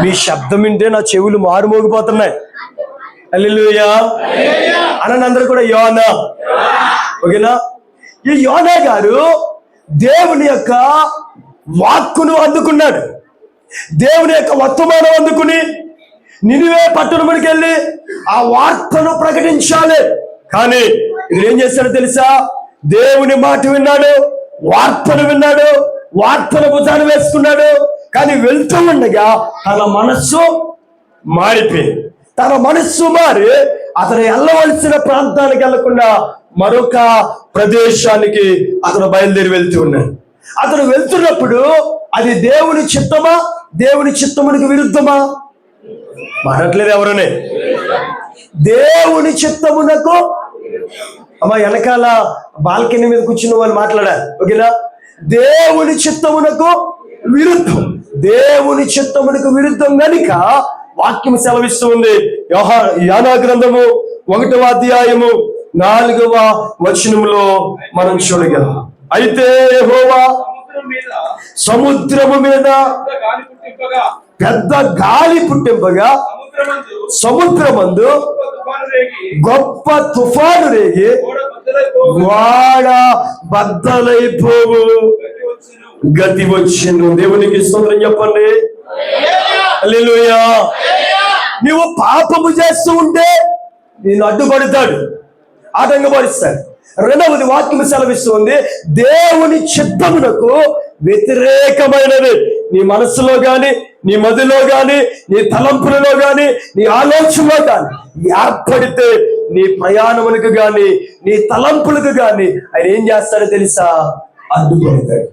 మీ శబ్దం వింటే నా చెవులు మారుమోగిపోతున్నాయి. హల్లెలూయా అని అందరూ కూడా యోనా. ఓకేనా? ఈ యోనా గారు దేవుని యొక్క వాక్కును అందుకున్నాడు. దేవుని యొక్క వర్తమానం అందుకుని నినివే పట్టణమునికి వెళ్ళి ఆ వార్తను ప్రకటించాలి. కానీ ఇది ఏం చేశాడో తెలుసా? దేవుని మాట విన్నాడు, వార్తను విన్నాడు, వార్తను భుజాన్ని వేసుకున్నాడు. కానీ వెళ్తూ ఉండగా తన మనస్సు మారిపోయింది. తన మనస్సు మారి అతను వెళ్ళవలసిన ప్రాంతానికి వెళ్లకుండా మరొక ప్రదేశానికి అతను బయలుదేరి వెళ్తూ ఉన్నాడు. అతను వెళ్తున్నప్పుడు అది దేవుని చిత్తమా, దేవుని చిత్తమునికి విరుద్ధమా? మాట్లాడలేదు ఎవరనే. దేవుని చిత్తమునకు వెనకాల బాల్కనీ మీద కూర్చున్న వాళ్ళు మాట్లాడారు. ఓకేనా? దేవుని చిత్తమునకు విరుద్ధం. దేవుని చిత్తమునకు విరుద్ధం కనుక వాక్యం సెలవిస్తూ ఉంది. యోనా గ్రంథము 1వ అధ్యాయము 4వ వచనములో మనం చూడగలం. అయితే యెహోవా సముద్రము మీద పెద్ద గాలి పుట్టింపగా సముద్రమందు గొప్ప తుఫాను రేగి వాడ బద్దలైపోవు గతి వచ్చెను. దేవునికి స్తోత్రం చెప్పండి. హల్లెలూయా. నువ్వు పాపము చేస్తూ ఉంటే నేను అడ్డుపడతాడు, ఆటంకపరుస్తాడు. రెండవది వాక్యం సెలవిస్తుంది, దేవుని చిత్తమునకు వ్యతిరేకమైనది నీ మనసులో గాని, నీ మదిలో గాని, నీ తలంపులలో గాని, నీ ఆలోచనలో గాని ఏర్పడితే నీ ప్రయాణములకు గాని, నీ తలంపులకు గాని ఆయన ఏం చేస్తాడో తెలుసా? అడ్డుపడతాడు.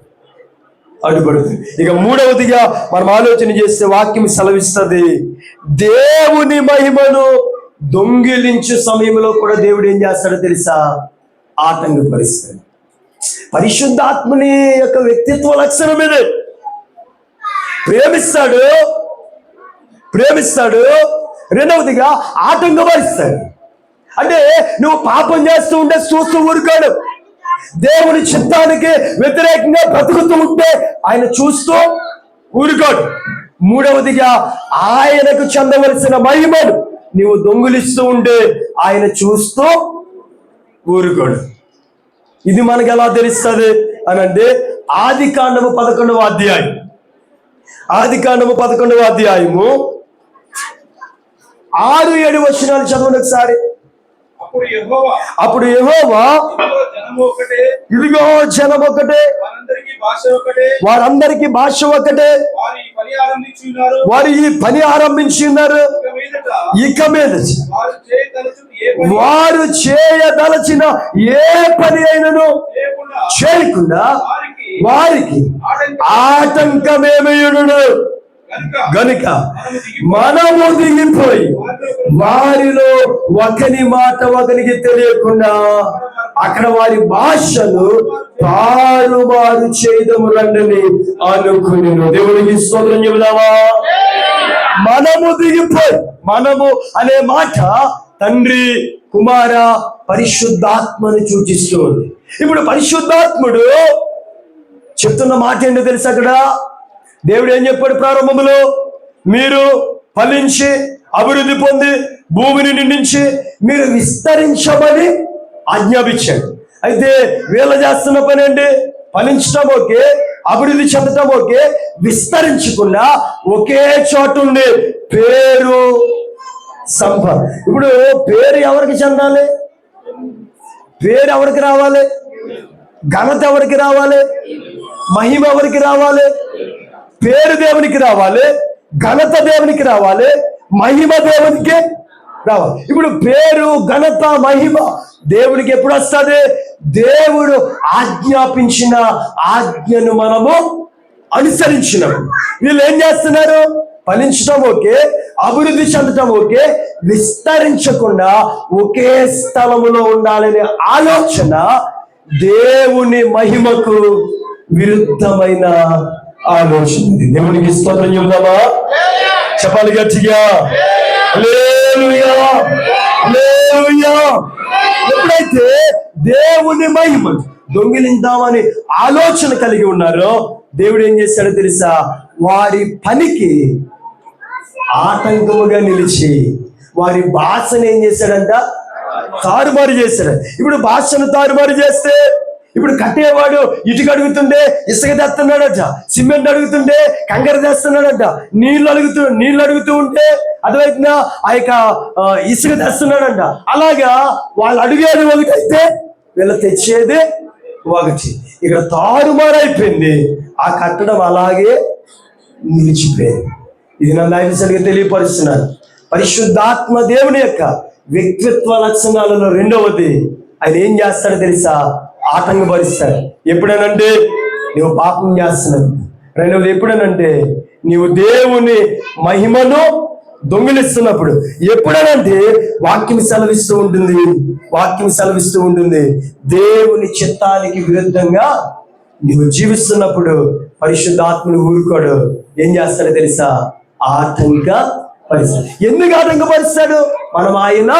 ఇక మూడవదిగా మనం ఆలోచన చేస్తే వాక్యం సెలవిస్తుంది, దేవుని మహిమను దొంగిలించే సమయంలో కూడా దేవుడు ఏం చేస్తాడో తెలుసా? ఆటంకపరుస్తాడు. పరిశుద్ధాత్మని యొక్క వ్యక్తిత్వ లక్షణం ఇది. ప్రేమిస్తాడు. రెండవదిగా ఆటంకపరుస్తాడు. అంటే నువ్వు పాపం చేస్తూ ఉంటే చూస్తూ ఊరుకోడు. దేవుని చిత్తానికి వ్యతిరేకంగా బ్రతుకుతూ ఉంటే ఆయన చూస్తూ ఊరుకోడు. మూడవదిగా ఆయనకు చెందవలసిన మహిమను నీవు దొంగిలిస్తూ ఉంటే ఆయన చూస్తూ ఊరుకోడు. ఇది మనకు ఎలా తెలుస్తుంది అని అంటే ఆది కాండము 11వ అధ్యాయం, ఆది కాండము 11వ అధ్యాయము 6-7 వచనాలు చదవండి ఒకసారి. అప్పుడు యెహోవా ఇదిగో జనం ఒకటే, వారందరికీ భాష ఒకటే, వారు ఈ పని ఆరంభించి ఉన్నారు. ఇక మీద వారు చేయదలచిన ఏ పని అయినను చేయకుండా వారికి ఆటంకమేమయుడు గనుక మనము దిగిపోయి వారిలో ఒకని మాట ఒకరికి తెలియకుండా అక్కడ వారి భాషను తారుమారు చేయదము రండని అనుకుని దేవుడికి స్తోత్రం చెబుదామా. మనము దిగిపోయి, మనము అనే మాట తండ్రి, కుమార, పరిశుద్ధాత్మని సూచిస్తుంది. ఇప్పుడు పరిశుద్ధాత్ముడు చెప్తున్న మాట ఏంటో తెలుసు. అక్కడ దేవుడు ఏం చెప్పాడు ప్రారంభంలో? మీరు ఫలించి అభివృద్ధి పొంది భూమిని నిండించి మీరు విస్తరించమని ఆజ్ఞాపించాడు. అయితే వీళ్ళ చేస్తున్న పని ఏంటి? ఫలించటం ఓకే, అభివృద్ధి చెందటం ఓకే, విస్తరించకుండా ఒకే చోటుండి పేరు సంపద. ఇప్పుడు పేరు ఎవరికి చెందాలి? పేరు ఎవరికి రావాలి? ఘనత ఎవరికి రావాలి? మహిమ ఎవరికి రావాలి? పేరు దేవునికి రావాలి, ఘనత దేవునికి రావాలి, మహిమ దేవునికి రావాలి. ఇప్పుడు పేరు, ఘనత, మహిమ దేవునికి ఎప్పుడు వస్తుంది? దేవుడు ఆజ్ఞాపించిన ఆజ్ఞను మనము అనుసరించినప్పుడు. వీళ్ళు ఏం చేస్తున్నారు? ఫలించటం ఓకే, అభివృద్ధి చెందటం ఓకే, విస్తరించకుండా ఒకే స్థలములో ఉండాలనే ఆలోచన దేవుని మహిమకు విరుద్ధమైన ఆలోచన. దేవునికి స్తోత్రం చెబుదామా? చెప్పాలి గట్టిగా హల్లెలూయా, హల్లెలూయా. ఎప్పుడైతే దేవుని మహిమ దొంగిలిందామని ఆలోచన కలిగి ఉన్నారో దేవుడు ఏం చేశాడో తెలుసా? వారి పనికి ఆటంకముగా నిలిచి వారి భాషను ఏం చేశాడంట? తారుమారు చేశాడు. ఇప్పుడు భాషను తారుమారు చేస్తే ఇప్పుడు కట్టేవాడు ఇటుక అడుగుతుండే ఇసుక తెస్తున్నాడట, సిమెంట్ అడుగుతుంటే కంకర తెస్తున్నాడట, నీళ్లు అడుగుతూ ఉంటే అటువైపున ఆ యొక్క ఇసుక తెస్తున్నాడంట. అలాగా వాళ్ళు అడిగేది ఒకటైతే వీళ్ళు తెచ్చేది ఒకటి. ఇక్కడ తారుమారైపోయింది. ఆ కట్టడం అలాగే నిలిచిపోయింది. ఇది నా లైఫ్సరిగా తెలియపరుస్తున్నాను. పరిశుద్ధాత్మ దేవుని యొక్క వ్యక్తిత్వ లక్షణాలలో రెండవది, ఆయన ఏం చేస్తాడో తెలుసా? ఆటంకపరుస్తాడు. ఎప్పుడనంటే నువ్వు పాపం చేస్తున్నావు. రెండవది ఎప్పుడనంటే నీవు దేవుని మహిమను దొంగిలిస్తున్నప్పుడు. ఎప్పుడనంటే వాక్యం సెలవిస్తూ ఉంటుంది దేవుని చిత్తానికి విరుద్ధంగా నువ్వు జీవిస్తున్నప్పుడు పరిశుద్ధాత్మను ఊరుకోడు. ఏం చేస్తాడో తెలుసా? ఆటంకపరుస్తాడు. ఎందుకు ఆటంకపరుస్తాడు? మనం ఆయన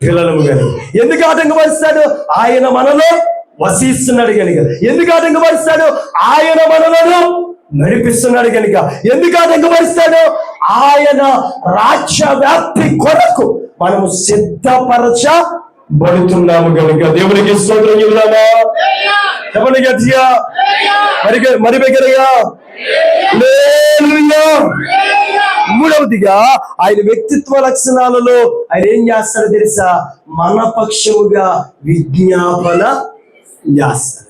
పిల్లలము కనుక. ఎందుకు ఆటంకపరుస్తాడు? ఆయన మనలో వసిస్తున్నాడు కనుక. ఎందుకు ఆటంకపరుస్తాడు? ఆయన మనలను నడిపిస్తున్నాడు కనుక. ఎందుకు ఆటంకపరుస్తాడు? ఆయన రాజ్య వ్యాప్తి కొరకు మనము సిద్ధపరచబడుతున్నాము కనుక. దేవునికి స్తోత్రం చెబుదామా? చెప్పండి గట్టిగా, మరి దగ్గరగా. మూడవదిగా ఆయన వ్యక్తిత్వ లక్షణాలలో ఆయన ఏం చేస్తాడో తెలుసా? మన పక్షముగా విజ్ఞాపన చేస్తాడు.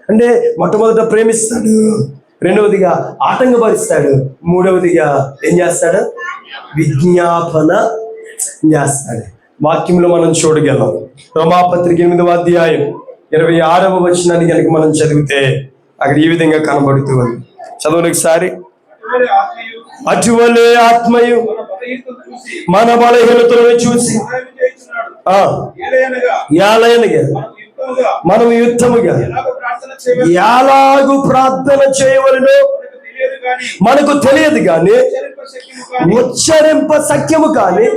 అంటే మొట్టమొదట ప్రేమిస్తాడు, రెండవదిగా ఆటంకపరుస్తాడు, మూడవదిగా ఏం చేస్తాడు? విజ్ఞాపన చేస్తాడు. వాక్యంలో మనం చూడగలం. రోమాపత్రిక 8వ అధ్యాయం 26వ వచనాన్ని కనుక మనం చదివితే అక్కడ ఈ విధంగా కనబడుతూ ఉంది. చదవండి ఒకసారి. అటువలే ఆత్మయు మన బలహీనతలను చూసి మనం యుద్ధముగా ఎలాగు ప్రార్థన చేయవలెనో మనకు తెలియదు కానీ, ఉచ్చరింప సఖ్యము కానీ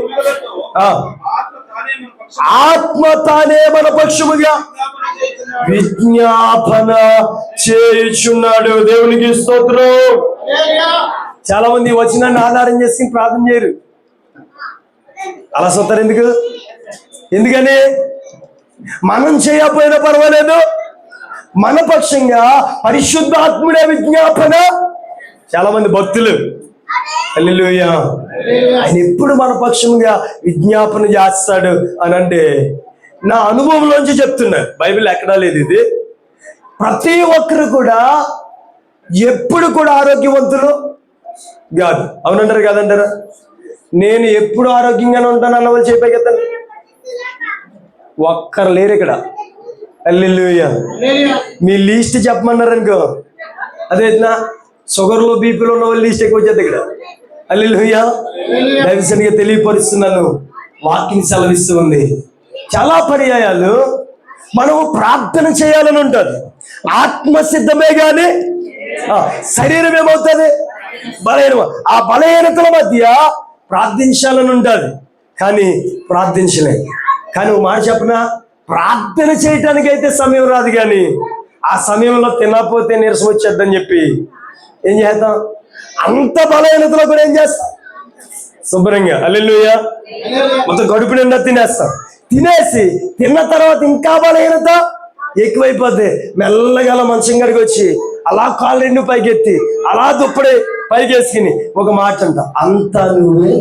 ఆత్మ తానే మన పక్షముగా విజ్ఞాపన చేయుచున్నాడు. దేవునికి స్తోత్రం. చాలా మంది వచనాన్ని ఆధారం చేసుకుని ప్రార్థన చేయరు. అలా సొత్తారు. ఎందుకని మనం చేయకపోయినా పర్వాలేదు, మన పక్షంగా పరిశుద్ధాత్ముడే విజ్ఞాపన. చాలా మంది భక్తులు హల్లెలూయా ఆయన ఎప్పుడు మన పక్షంగా విజ్ఞాపన చేస్తాడు అని అంటే, నా అనుభవంలోంచి చెప్తున్నా, బైబిల్ ఎక్కడా లేదు ఇది. ప్రతి ఒక్కరు కూడా ఎప్పుడు కూడా ఆరోగ్యవంతులు కాదు. అవునంటారు కాదంటారా? నేను ఎప్పుడు ఆరోగ్యంగానే ఉంటాను అన్న వాళ్ళు చెప్పే కదా, ఒక్కరు లేరు ఇక్కడ. హల్లెలూయా. మీ లీస్ట్ చెప్పమన్నారు అనుకో, అదే షుగర్లో బీపీలో ఉన్న వాళ్ళు లీస్ట్ ఎక్కువ వచ్చేది ఇక్కడ. హల్లెలూయా. దైవజనుడిగా తెలియపరుస్తున్నాను, వాకింగ్ సెలవిస్తూ ఉంది. చాలా పర్యాయాలు మనము ప్రార్థన చేయాలని ఉంటుంది, ఆత్మసిద్ధమే కానీ శరీరం ఏమవుతుంది? బలహీన. ఆ బలహీనతల మధ్య ప్రార్థించాలని ఉంటుంది, కానీ ప్రార్థించలేదు. కానీ ఒక మాట చెప్పనా, ప్రార్థన చేయటానికి అయితే సమయం రాదు, కానీ ఆ సమయంలో తినకపోతే నీరసం వచ్చేద్దని చెప్పి ఏం చేద్దాం? అంత బలహీనతలో కూడా ఏం చేస్తాం? శుభ్రంగా హల్లెలూయా మొత్తం కడుపు నిండా తినేస్తాం. తినేసి తిన్న తర్వాత ఇంకా బలహీనత ఎక్కువైపోద్ది. మెల్లగా మంచం గడికి వచ్చి అలా కాళ్ళు రెండు పైకెత్తి అలా దుప్పడే పైకేసుకుని ఒక మాట అంట, అంతా నువ్వే.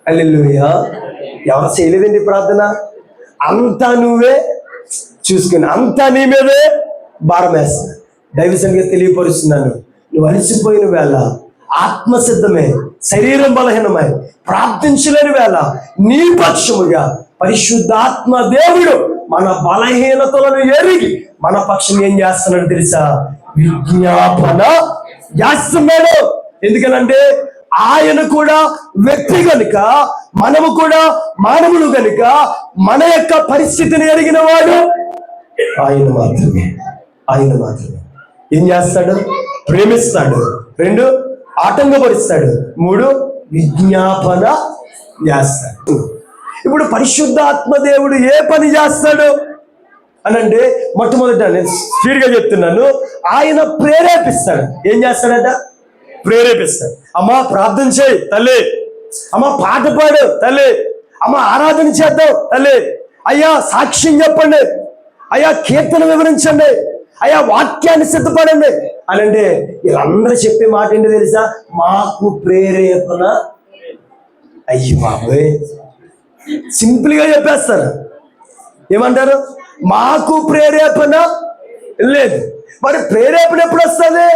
హల్లెలూయా. ఎవరు చేయలేదండి ప్రార్థన? అంతా నువ్వే చూసుకుని, అంతా నీ మీదే భారం వేస్తా. దైవజనుడిగా తెలియపరుస్తున్నాను, నువ్వు అలసిపోయిన వేళ, ఆత్మసిద్ధమే, శరీరం బలహీనమై ప్రార్థించలేని వేళ, నీ పక్షముగా పరిశుద్ధాత్మ దేవుడు మన బలహీనతలను ఎరిగి మన పక్షం ఏం చేస్తున్నాడు తెలుసా? విజ్ఞాపన చేస్తున్నాడు. ఎందుకనంటే ఆయన కూడా వ్యక్తి కనుక, మనము కూడా మానవులు కనుక, మన యొక్క పరిస్థితిని ఎరిగిన వాడు ఆయన మాత్రమే. ఆయన మాత్రమే ఏం చేస్తాడు? ప్రేమిస్తాడు. 2 ఆటంకపరుస్తాడు. 3 విజ్ఞాపన చేస్తాడు. ఇప్పుడు పరిశుద్ధాత్మ దేవుడు ఏ పని చేస్తాడు అనంటే, మొట్టమొదట నేను స్పీడ్గా చెప్తున్నాను, ఆయన ప్రేరేపిస్తాడు. ఏం చేస్తాడట? ప్రేరేపిస్తాడు. అమ్మా ప్రార్థన చేయి తల్లి, అమ్మ పాట పాడు తల్లి, అమ్మ ఆరాధన చేద్దాం తల్లి, అయ్యా సాక్ష్యం చెప్పండి, అయ్యా కీర్తన వివరించండి, అయ్యా వాక్యాన్ని సిద్ధపడండి అని అంటే, వీళ్ళందరూ చెప్పే మాట ఏంటో తెలుసా? మాకు ప్రేరేపణ. అయ్యి బాబోయ్, సింపుల్గా చెప్పేస్తారు. ఏమంటారు? మాకు ప్రేరేపణ లేదు. మరి ప్రేరేపణ ఎప్పుడు వస్తుంది?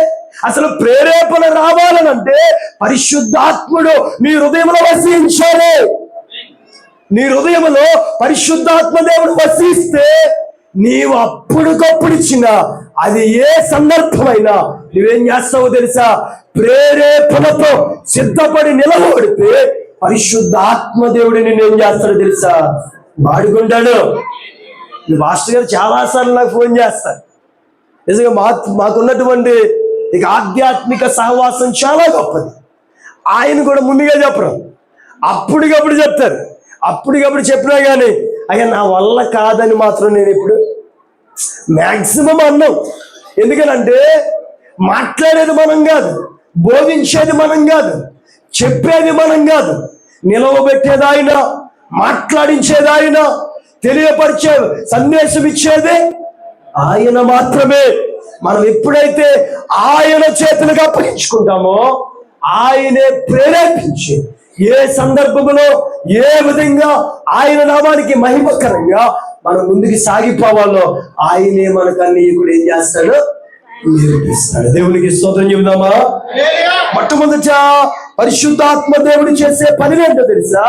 అసలు ప్రేరేపణ రావాలనంటే పరిశుద్ధాత్ముడు నీ హృదయంలో వసించాలి. నీ హృదయంలో పరిశుద్ధాత్మ దేవుడు వసిస్తే నీవు అప్పుడుకప్పుడు ఇచ్చిన అది ఏ సందర్భమైనా నువ్వేం చేస్తావో తెలుసా? ప్రేరేపణతో సిద్ధపడి నిలబడితే పరిశుద్ధాత్మ దేవుడు నేనేం చేస్తాడో తెలుసా? వాడుకుంటాడు. మీ మాస్టర్ గారు చాలాసార్లు నాకు ఫోన్ చేస్తారు. నిజంగా మాకున్నటువంటి ఇక ఆధ్యాత్మిక సహవాసం చాలా గొప్పది. ఆయన కూడా ముందుగా చెప్పరు, అప్పటికప్పుడు చెప్తారు. అప్పటికప్పుడు చెప్పినా కానీ అయ్యా నా వల్ల కాదని మాత్రం నేను ఇప్పుడు మ్యాక్సిమం అన్నాం. ఎందుకనంటే మాట్లాడేది మనం కాదు, బోధించేది మనం కాదు, చెప్పేది మనం కాదు, నిలవబెట్టేది ఆయన, మాట్లాడించేది ఆయన, తెలియపరిచే సందేశం ఇచ్చేది ఆయన మాత్రమే. మనం ఎప్పుడైతే ఆయన చేతులకు అప్పగించుకుంటామో ఆయనే ప్రేరేపించి ఏ సందర్భంలో ఏ విధంగా ఆయన నామానికి మహిమకరంగా మనం ముందుకు సాగిపోవాలో ఆయనే మనకు అన్ని కూడా ఏం చేస్తాడు? నేర్పిస్తాడు. దేవునికి స్తోత్రం చెబుదామా? మొట్టమొదట పరిశుద్ధాత్మ దేవుడు చేసే పని ఏంటో తెలుసా?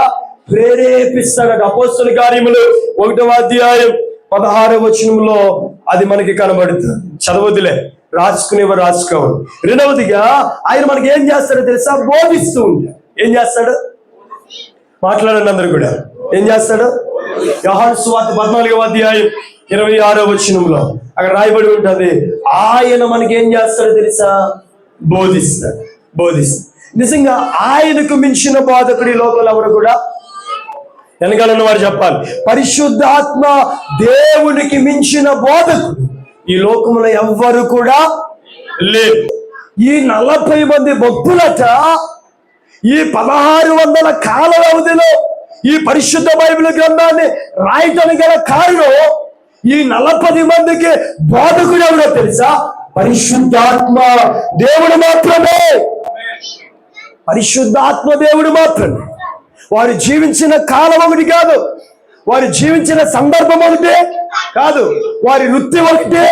ప్రేరేపిస్తాడు. అపోస్తలుల కార్యములు 1వ అధ్యాయం 16వ వచనంలో అది మనకి కనబడుతుంది. చదవద్దులే, రాసుకునేవారు రాసుకోవాలి. 2వదిగా ఆయన మనకి ఏం చేస్తాడో తెలుసా? బోధిస్తూ ఉంటాడు. ఏం చేస్తాడు? మాట్లాడండి అందరూ కూడా. ఏం చేస్తాడు? యోహాను సువార్త 14వ అధ్యాయం 26వ వచనంలో అక్కడ రాయబడి ఉంటుంది, ఆయన మనకి ఏం చేస్తాడో తెలుసా? బోధిస్తాడు. నిజంగా ఆయనకు మించిన బోధకుడు ఈ లోకంలో ఎవరు కూడా వెనకాలన్న వారు చెప్పాలి. పరిశుద్ధాత్మ దేవునికి మించిన బోధకుడు ఈ లోకంలో ఎవ్వరు కూడా లేరు. ఈ 40 మంది భక్తులట ఈ 1600 కాల వ్యవధిలో ఈ పరిశుద్ధ బైబిల్ గ్రంథాన్ని రాయటానికి గల కారణం ఈ 40 మందికి బోధకుడు ఎవరో తెలుసా? పరిశుద్ధాత్మ దేవుడు మాత్రమే. పరిశుద్ధాత్మ దేవుడు మాత్రమే. వారు జీవించిన కాలం ఒకటి కాదు, వారు జీవించిన సందర్భం ఒకటే కాదు, వారి వృత్తి ఒకటే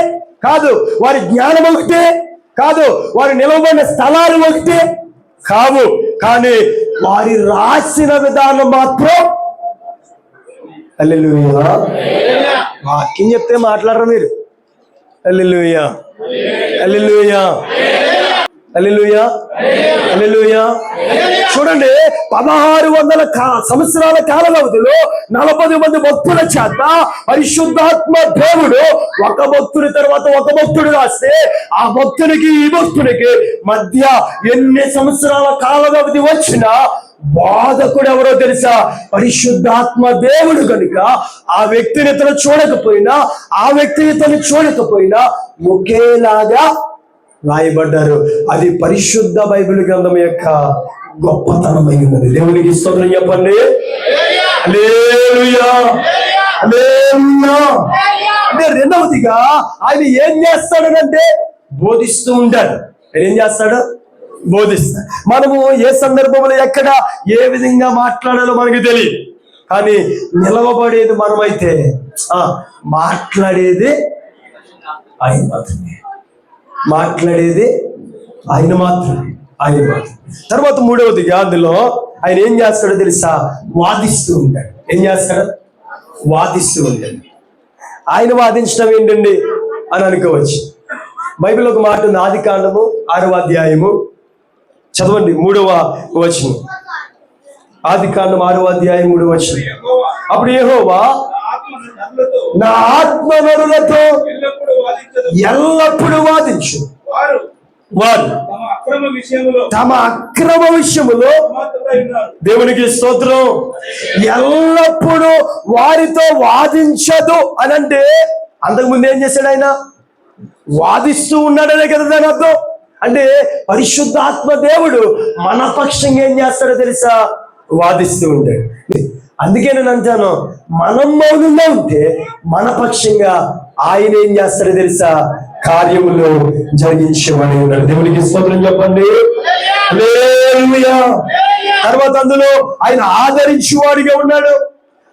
కాదు, వారి జ్ఞానం ఒకటే కాదు, వారు నిలవబడిన స్థలాలు ఒకటే కావు. కానీ వారి రాసిన విధానం మాత్రం హల్లెలూయా. వాక్యం చెప్తే మాట్లాడరు మీరు. హల్లెలూయా, హల్లెలూయా, హల్లెలూయా, హల్లెలూయా. చూడండి, 1600 సంవత్సరాల కాల వ్యవధిలో 40 మంది భక్తుల చేత పరిశుద్ధాత్మ దేవుడు ఒక భక్తుడి తర్వాత ఒక భక్తుడు రాస్తే ఆ భక్తునికి ఈ భక్తునికి మధ్య ఎన్ని సంవత్సరాల కాల వ్యవధి వచ్చినా బోధకుడు ఎవరో తెలుసా? పరిశుద్ధాత్మ దేవుడు కనుక ఆ వ్యక్తిని ఇతను చూడకపోయినా, ఆ వ్యక్తిని ఇతను చూడకపోయినా ఒకేలాగా రాయబడ్డారు. అది పరిశుద్ధ బైబిల్ గ్రంథం యొక్క గొప్పతనమై ఉన్నది. దేవునికి స్తోత్రం చెప్పండి. హల్లెలూయా, హల్లెలూయా. అంటే రెండవదిగా ఆయన ఏం చేస్తాడనంటే బోధిస్తూ ఉంటాడు. ఏం చేస్తాడు? బోధిస్తాడు. మనము ఏ సందర్భంలో ఎక్కడ ఏ విధంగా మాట్లాడాలో మనకి తెలియదు, కానీ నిలవబడేది మనమైతే మాట్లాడేది ఆయన మాత్రమే. మాట్లాడేది ఆయన మాత్రమే, ఆయన మాత్రమే. తర్వాత మూడవదిగా అందులో ఆయన ఏం చేస్తాడో తెలుసా? వాదిస్తూ ఉంటాడు. ఏం చేస్తాడు? వాదిస్తూ ఉంటాడు. ఆయన వాదించడం ఏంటండి అని అనుకోవచ్చు. బైబిల్ ఒక మాట ఉంది, ఆదికాండము 6వ అధ్యాయము చదవండి 3వ వచనం. ఆదికాండం 6వ అధ్యాయం 3వ వచనం. అప్పుడు యెహోవా నా ఆత్మ నరులతో ఎల్లప్పుడూ వాదించు, వారు తమ అక్రమ విషయములో దేవునికి స్తోత్రం ఎల్లప్పుడూ వారితో వాదించదు అని అంటే అంతకుముందు ఏం చేశాడు? ఆయన వాదిస్తూ ఉన్నాడనే కదా దాని అర్థం. అంటే పరిశుద్ధాత్మ దేవుడు మన పక్షంగా ఏం చేస్తాడో తెలుసా? వాదిస్తూ ఉంటాడు. అందుకే నేను అంటాను, మనం మౌనంగా ఉంటే మన పక్షంగా ఆయన ఏం చేస్తాడో తెలుసా? కార్యములు జరిగించేవాడు ఉన్నాడు. దేవునికి స్తోత్రం చెప్పండి. హల్లెలూయా. తర్వాత అందులో ఆయన ఆదరించేవాడిగా ఉన్నాడు.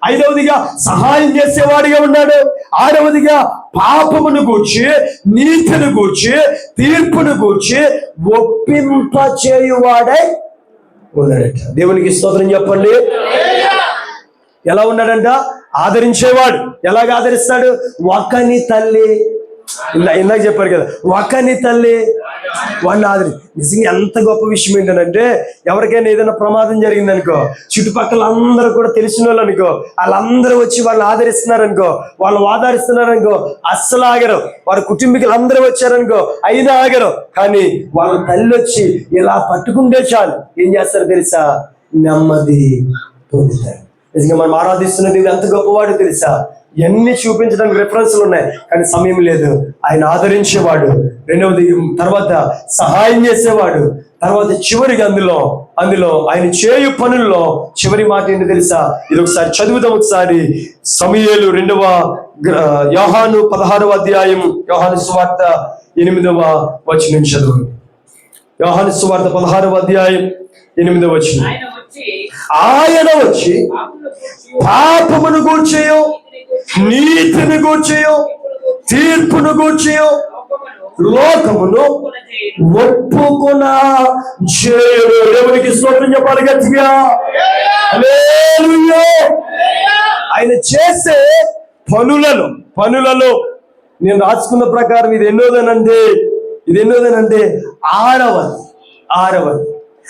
5వదిగా సహాయం చేసేవాడిగా ఉన్నాడు. 6వదిగా పాపమును గూర్చి, నీతిని గూర్చి, తీర్పును గూర్చి ఒప్పింప చేయువాడై ఉన్నాడట. దేవునికి స్తోత్రం చెప్పండి. ఎలా ఉన్నాడంట? ఆదరించేవాడు. ఎలాగ ఆదరిస్తాడు? ఒకని తల్లి, ఇందాక చెప్పారు కదా, ఒకని తల్లి వాడిని ఆదరి. నిజంగా ఎంత గొప్ప విషయం ఏంటంటే, ఎవరికైనా ఏదైనా ప్రమాదం జరిగిందనుకో, చుట్టుపక్కల అందరూ కూడా తెలిసిన వాళ్ళు అనుకో, వాళ్ళందరూ వచ్చి వాళ్ళు ఆదరిస్తున్నారనుకో, వాళ్ళు ఆదరిస్తున్నారనుకో, అస్సలు ఆగరు. వారి కుటుంబీకులు అందరూ వచ్చారనుకో, అయినా ఆగరు. కానీ వాళ్ళ తల్లి వచ్చి ఇలా పట్టుకుంటే చాలు ఏం చేస్తారు తెలుసా? నెమ్మది పొందుతారు. నిజంగా మనం ఆరాధిస్తున్న దేవుడు ఎంత గొప్పవాడు తెలుసా? ఎన్ని చూపించడానికి రిఫరెన్స్లు ఉన్నాయి, కానీ సమయం లేదు. ఆయన ఆదరించేవాడు, రెండవది తర్వాత సహాయం చేసేవాడు, తర్వాత చివరిగా అందులో ఆయన చేయు పనుల్లో చివరి మాట ఏంటి తెలుసా? ఇది ఒకసారి చదువుదాం. ఒకసారి సమూయేలు 2వ యోహాను 16వ అధ్యాయం, యోహాను సువార్త 8వ వచనం చదువు. యోహాను సువార్త 16వ అధ్యాయం 8వ వచనం. ఆయన వచ్చి పాపమును గూర్చియో, నీతిని గూర్చియో, తీర్పును గూర్చియో లోకమును ఒప్పుకున్న చేయుడు. దేవునికి స్తోత్రం చెప్పాలి గట్టిగా. హల్లెలూయా. ఆయన చేసే పనులలో నేను రాసుకున్న ప్రకారం ఇది ఎన్నోదనంటే 6వది.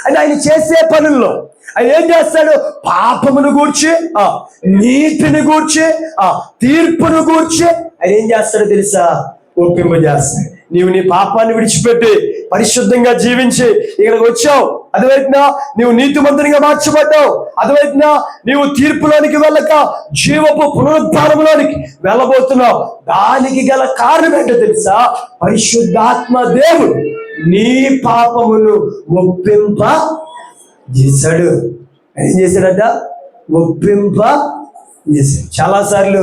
అంటే ఆయన చేసే పనుల్లో ఆయన ఏం చేస్తాడు? పాపమును గూర్చి, నీతిని గూర్చి, తీర్పును గూర్చి ఆయన ఏం చేస్తాడో తెలుసా? ఒప్పింపజేస్తాడు. నీవు నీ పాపాన్ని విడిచిపెట్టి పరిశుద్ధంగా జీవించి ఇక్కడికి వచ్చావు. అటువైపున నీవు నీతిమంతునిగా మార్చబడ్డావు. అటువైపున నీవు తీర్పులోనికి వెళ్ళక జీవపు పునరుద్ధారంలోనికి వెళ్ళబోతున్నావు. దానికి గల కారణం ఏంటో తెలుసా? పరిశుద్ధాత్మ దేవుడు నీ పాపమును ఒప్పింప చేశాడు. ఏం చేశాడట? ఒప్పింప చేశాడు. చాలాసార్లు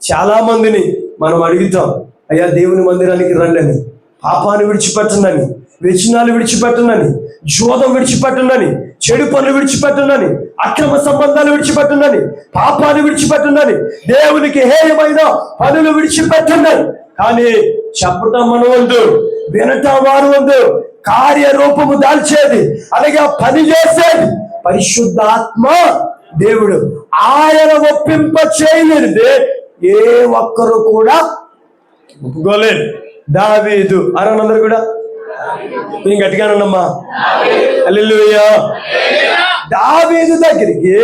చాలా మందిని మనం అడుగుతాం, అయ్యా దేవుని మందిరానికి రండి అని, పాపాన్ని విడిచిపెట్టండి, వ్యసనాలు విడిచిపెట్టండి, జోదం విడిచిపెట్టండి, చెడు పనులు విడిచిపెట్టండి, అక్రమ సంబంధాలు విడిచిపెట్టండి, పాపాన్ని విడిచిపెట్టండి, దేవునికి హేయమైన పనులు విడిచిపెట్టండి. కానీ చెప్పటం మన వంతు, వినటం వారు వంతు, కార్యరూపము దాల్చేది అలాగే పని చేసేది పరిశుద్ధాత్మ దేవుడు. ఆయన ఒప్పింప చేయలేనిదే ఏ ఒక్కరు కూడా ఒప్పుకోలేదు. దావీదు అనందరూ కూడా నేను గట్టిగానమ్మా, హల్లెలూయా. దావీదు దగ్గరికి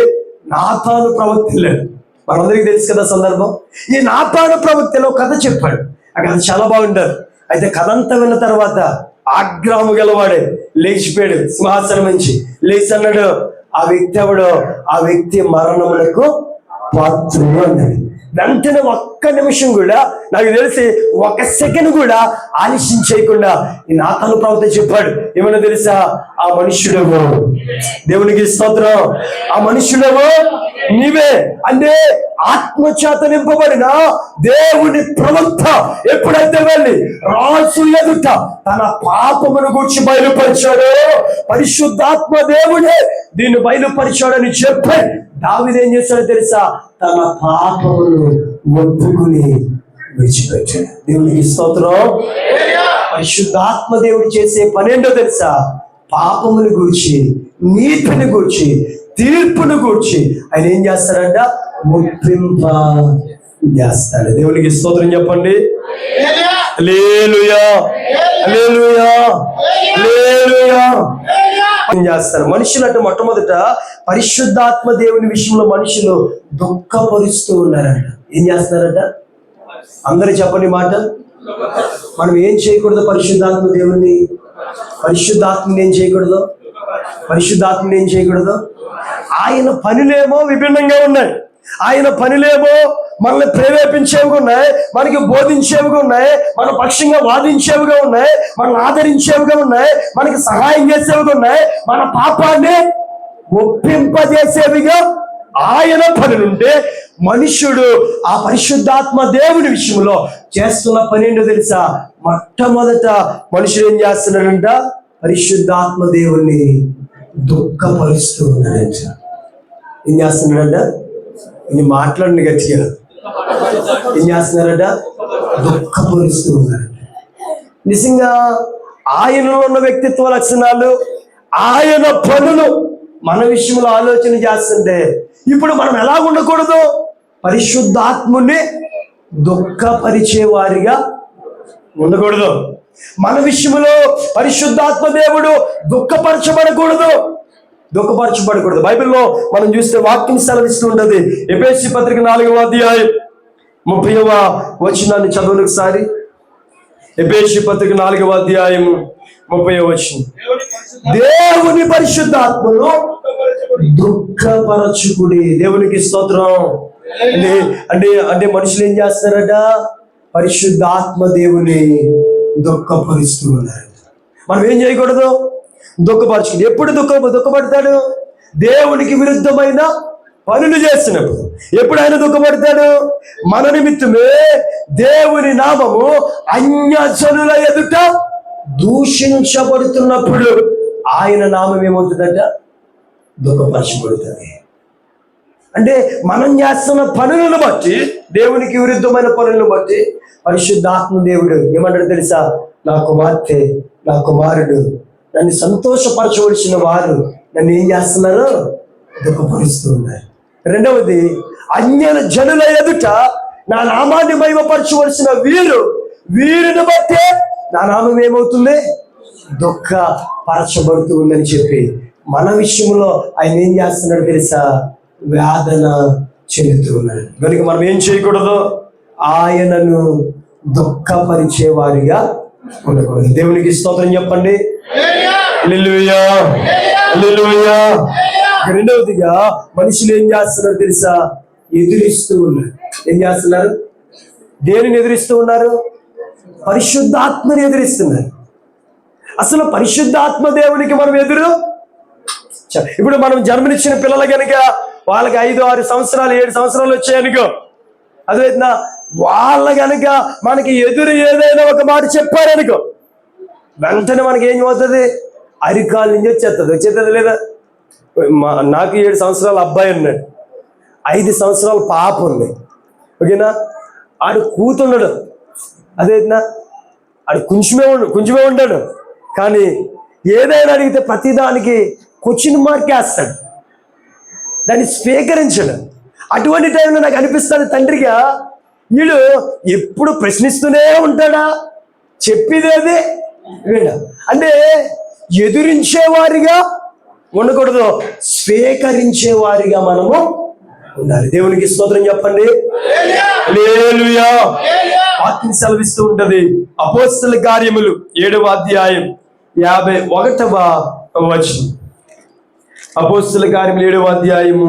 నాతాను ప్రవక్త వెళ్ళాడు. మనందరికీ తెలుసు కదా సందర్భం. ఈ నాతాను ప్రవక్తలో కథ చెప్పాడు. ఆ కథ చాలా బాగుంటారు. అయితే కథ అంతా విన్న తర్వాత ఆగ్రహము గలవాడే లేచిపోయాడు సింహాసనం నుంచి. లేచి అన్నాడు, ఆ వ్యక్తి ఎవడో, ఆ వ్యక్తి మరణములకు పాత్రుడు అన్నాడు. వెంటనే ఒక్క నిమిషం కూడా, నాకు తెలిసి 1 సెకండ్ కూడా ఆలస్యం చేయకుండా ఈ నాతాను ప్రవక్త చెప్పాడు. ఏమన్నా తెలుసా? ఆ మనుష్యుడేవో, దేవునికి స్తోత్రం, ఆ మనుష్యుడేవో నీవే. అంటే ఆత్మచేత నింపబడిన దేవుని ప్రవక్త ఎప్పుడైతే వెళ్ళి రాజు ఎదుట తన పాపమును గురించి బయలుపరిచాడో, పరిశుద్ధాత్మ దేవుడే దీన్ని బయలుపరిచాడని చెప్పి దావీదు ఏం చేశాడో తెలుసా? తన పాపమును ఒప్పుకుని విడిచిపెట్టాడు. దేవునికి స్తోత్రం. పరిశుద్ధాత్మ దేవుడు చేసే పనేంటో తెలుసా? పాపముని గూర్చి, నీతిని గూర్చి, తీర్పును గూర్చి ఆయన ఏం చేస్తాడంట? ఒప్పింప చేస్తాడు. దేవునికి స్తోత్రం చెప్పండి. హల్లెలూయా, హల్లెలూయా, హల్లెలూయా చేస్తారు. మనుషులు అంటే మొట్టమొదట పరిశుద్ధాత్మ దేవుని విషయంలో మనుషులు దుఃఖపరుస్తూ ఉన్నారంట. ఏం చేస్తారంట? అందరూ చెప్పండి మాట. మనం ఏం చేయకూడదు? పరిశుద్ధాత్మ దేవుని, పరిశుద్ధాత్మని ఏం చేయకూడదు? పరిశుద్ధాత్మని ఏం చేయకూడదు? ఆయన పనులేమో విభిన్నంగా ఉన్నాయి. ఆయన పనులేమో మనల్ని ప్రేరేపించేవిగా ఉన్నాయి, మనకి బోధించేవిగా ఉన్నాయి, మన పక్షంగా వాదించేవిగా ఉన్నాయి, మనల్ని ఆదరించేవిగా ఉన్నాయి, మనకి సహాయం చేసేవిగా ఉన్నాయి, మన పాపాన్ని ఒప్పింపజేసేవిగా ఆయన పనులుంటే, మనుష్యుడు ఆ పరిశుద్ధాత్మ దేవుని విషయంలో చేస్తున్న పని ఏంటో తెలుసా? మొట్టమొదట మనుషుడు ఏం చేస్తున్నాడంట? పరిశుద్ధాత్మ దేవుణ్ణి దుఃఖపరుస్తూ ఉన్నాడంట. ఏం చేస్తున్నాడంట? ఇది మాట్లాడండి గట్టిగా. ఏం చేస్తున్నారట? దుఃఖపరుస్తూ ఉన్నారట. నిజంగా ఆయనలో ఉన్న వ్యక్తిత్వ లక్షణాలు, ఆయన పనులు మన విషయంలో ఆలోచన చేస్తుంటే ఇప్పుడు మనం ఎలా ఉండకూడదు? పరిశుద్ధాత్ముని దుఃఖపరిచే వారిగా ఉండకూడదు. మన విషయంలో పరిశుద్ధాత్మ దేవుడు దుఃఖపరచబడకూడదు. బైబిల్లో మనం చూస్తే వాక్యం సెలవిస్తూ ఉంటది. ఎఫెసీ పత్రిక 4వ అధ్యాయం 30వ వచనాన్ని చదవండి ఒకసారి. ఎఫెసీ పత్రిక 4వ అధ్యాయం 30వ వచనం. దేవుని పరిశుద్ధాత్మను దుఃఖపరచుకుడి. దేవునికి స్తోత్రం. అంటే మనుషులు ఏం చేస్తారట? పరిశుద్ధాత్మ దేవుని దుఃఖపరుస్తూ ఉన్నారు. మనం ఏం చేయకూడదు? దుఃఖపరచుకుని. ఎప్పుడు దుఃఖపడతాడు? దేవునికి విరుద్ధమైన పనులు చేస్తున్నప్పుడు. ఎప్పుడు ఆయన దుఃఖపడతాడు? మన నిమిత్తమే దేవుని నామము అన్యజనుల ఎదుట దూషించబడుతున్నప్పుడు ఆయన నామం ఏమవుతుందంట? దుఃఖపరచబడుతుంది. అంటే మనం చేస్తున్న పనులను బట్టి, దేవునికి విరుద్ధమైన పనులను బట్టి పరిశుద్ధాత్మ దేవుడు ఏమంటాడు తెలుసా? నా కుమార్తె, నా కుమారుడు నన్ను సంతోషపరచవలసిన వారు నన్ను ఏం చేస్తున్నారు? దుఃఖపరుస్తూ ఉన్నారు. రెండవది, అన్య జనుల ఎదుట నా నామాన్ని మహిమపరచవలసిన వీరిని బట్టే నా నామం ఏమవుతుంది? దుఃఖపరచబడుతూ ఉందని చెప్పి మన విషయంలో ఆయన ఏం చేస్తున్నాడు తెలుసా? వేదన చెందుతూ ఉన్నాడు. కనుక మనం ఏం చేయకూడదు? ఆయనను దుఃఖపరిచే వారిగా ఉండకూడదు. దేవునికి స్తోత్రం చెప్పండి. హల్లెలూయా, హల్లెలూయా. రెండవదిగా మనుషులు ఏం చేస్తున్నారు తెలుసా? ఎదిరిస్తూ ఉన్నారు. ఏం చేస్తున్నారు? దేనిని ఎదిరిస్తూ ఉన్నారు? పరిశుద్ధాత్మని ఎదిరిస్తున్నారు. అసలు పరిశుద్ధాత్మ దేవునికి మనం ఎదురు. ఇప్పుడు మనం జన్మనిచ్చిన పిల్లలు కనుక వాళ్ళకి 5-6 సంవత్సరాలు 7 సంవత్సరాలు వచ్చాయనుకో, అదేనా వాళ్ళ కనుక మనకి ఎదురు ఏదైనా ఒక మాట చెప్పారనుకో, వెంటనే మనకి ఏం అవుతుంది? అరికాల నుంచి వచ్చేస్తుంది లేదా? నాకు 7 సంవత్సరాల అబ్బాయి ఉన్నాడు, 5 సంవత్సరాల పాప ఉంది. ఓకేనా? ఆడు కూతున్నాడు, అదేనా ఆడు కొంచెమే ఉంటాడు, కానీ ఏదైనా అడిగితే ప్రతిదానికి క్వశ్చన్ మార్క్ వేస్తాడు, దాన్ని స్వీకరించడు. అటువంటి టైంలో నాకు అనిపిస్తాడు తండ్రిగా, వీడు ఎప్పుడు ప్రశ్నిస్తూనే ఉంటాడా, చెప్పేదేది వీడ. అంటే ఎదురించేవారిగా ఉండకూడదు, స్వీకరించేవారిగా మనము ఉండాలి. దేవునికి స్తోత్రం చెప్పండి. హల్లెలూయా. వాక్యం సెలవిస్తూ ఉంటది. అపోస్తల కార్యములు 7వ అధ్యాయం 51వ వచనం. అపోస్తల కార్యములు 7వ అధ్యాయము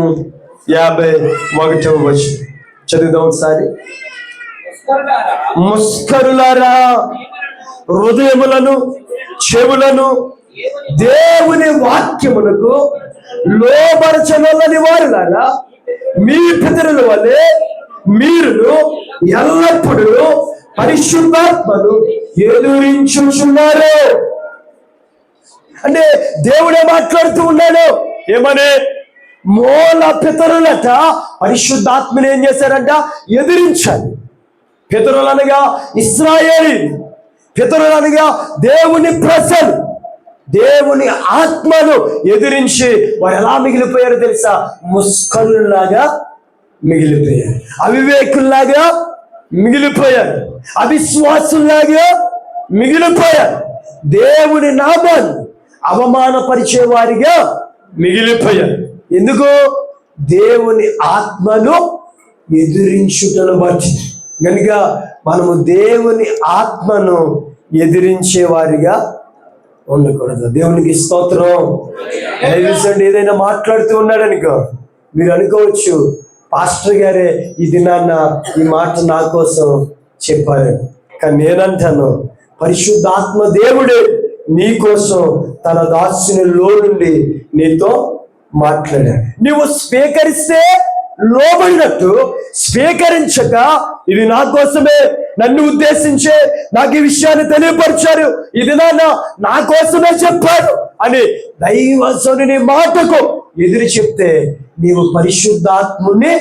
51వ వచనం చదువుదాం ఒకసారి. ముస్కరులారా, హృదయములను చెవులను దేవుని వాక్యములకు లోబరచనొల్లని వారులారా, మీ పితరుల వలె మీరును ఎల్లప్పుడూ పరిశుద్ధాత్మను ఎదురించుచున్నారు. అంటే దేవుడే మాట్లాడుతూ ఉన్నాడు. ఏమని? మూల పితరులట పరిశుద్ధాత్మని ఏం చేశారంట? ఎదిరించాలి. పితరులనగా ఇశ్రాయేలు, పితరులనగా దేవుని ప్రజలు దేవుని ఆత్మను ఎదిరించి వారు ఎలా మిగిలిపోయారో తెలుసా? ముస్కరుల్లాగా మిగిలిపోయారు, అవివేకుల్లాగా మిగిలిపోయారు, అవిశ్వాసుల్లాగా మిగిలిపోయారు, దేవుని నామాన్ని అవమానపరిచే వారిగా మిగిలిపోయారు. ఎందుకు? దేవుని ఆత్మను ఎదిరించుటను బట్టి. కనుక మనము దేవుని ఆత్మను ఎదిరించే వారిగా ఉండకూడదు. దేవునికి స్తోత్రం. దయచేసి ఏదైనా మాట్లాడుతూ ఉన్నాడు అనుకో, మీరు అనుకోవచ్చు పాస్టర్ గారే ఈ దినాన్న ఈ మాట నా కోసం చెప్పారు. కానీ నేనంటాను, పరిశుద్ధాత్మ దేవుడే నీ కోసం తన దాసునిలో నుండి నీతో మాట్లాడాడు. నువ్వు స్వీకరిస్తే లోబడినట్టు, స్వీకరించక ఇది నా కోసమే, నన్ను ఉద్దేశించే నాకు ఈ విషయాన్ని తెలియపరిచారు, ఇది నా కోసమే చెప్పారు అని దైవజనుని మాటకు ఎదురు చెప్తే నీవు పరిశుద్ధాత్ముని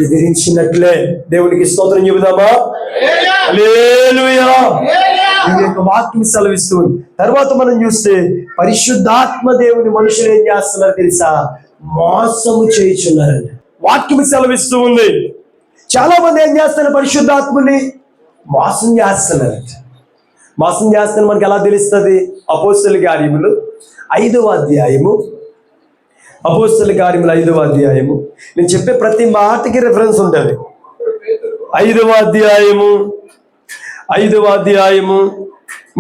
ఎదిరించినట్లే. దేవునికి స్తోత్రం చెబుదామా? హల్లెలూయా. వాక్యం సెలవిస్తుంది. తర్వాత మనం చూస్తే పరిశుద్ధాత్మ దేవుని మనుషులు ఏం చేస్తున్నారు తెలుసా? మోసము చేయుచున్నారంట. వాక్యం సెలవిస్తూ ఉంది. చాలా మంది ఏం చేస్తున్నారు? పరిశుద్ధాత్మని మోసం చేస్తున్నారంట. మోసం చేస్తున్న మనకి ఎలా తెలుస్తుంది? అపోస్తల కార్యములు 5వ అధ్యాయము, అపోస్తల కార్యములు 5వ అధ్యాయము. నేను చెప్పే ప్రతి మాటకి రిఫరెన్స్ ఉంటుంది. 5వ అధ్యాయము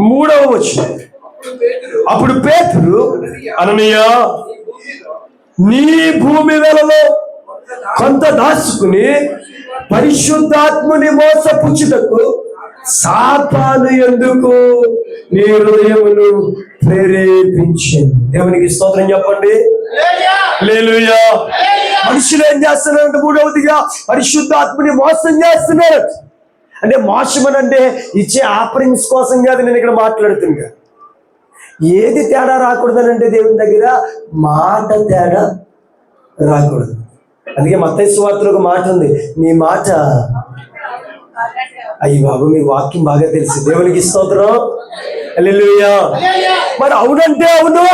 3వ వచనం. అప్పుడు పేతురు, అననీయ, నీ భూమి వెలలో కొంత దాచుకుని పరిశుద్ధాత్ముని మోసపుచ్చుటకు సాతాను ఎందుకు నీ హృదయమును ప్రేరేపించింది? దేవునికి స్తోత్రం చెప్పండి. హల్లెలూయా. మనుషులు ఏం చేస్తున్నారంటే, 3వదిగా పరిశుద్ధాత్మని మోసం చేస్తున్నారు. అంటే మోసం అంటే ఇచ్చే ఆఫరింగ్స్ కోసం కాదు నేను ఇక్కడ మాట్లాడుతున్నా. ఏది తేడా రాకూడదనంటే దేవుని దగ్గర మాట తేడా రాకూడదు. అందుకే మత్తయి సువార్తలో ఒక మాట ఉంది, నీ మాట. అయ్యి బాబు, మీ వాక్యం బాగా తెలుసు. దేవునికి స్తోత్రం. హల్లెలూయా. మరి అవునంటే అవును,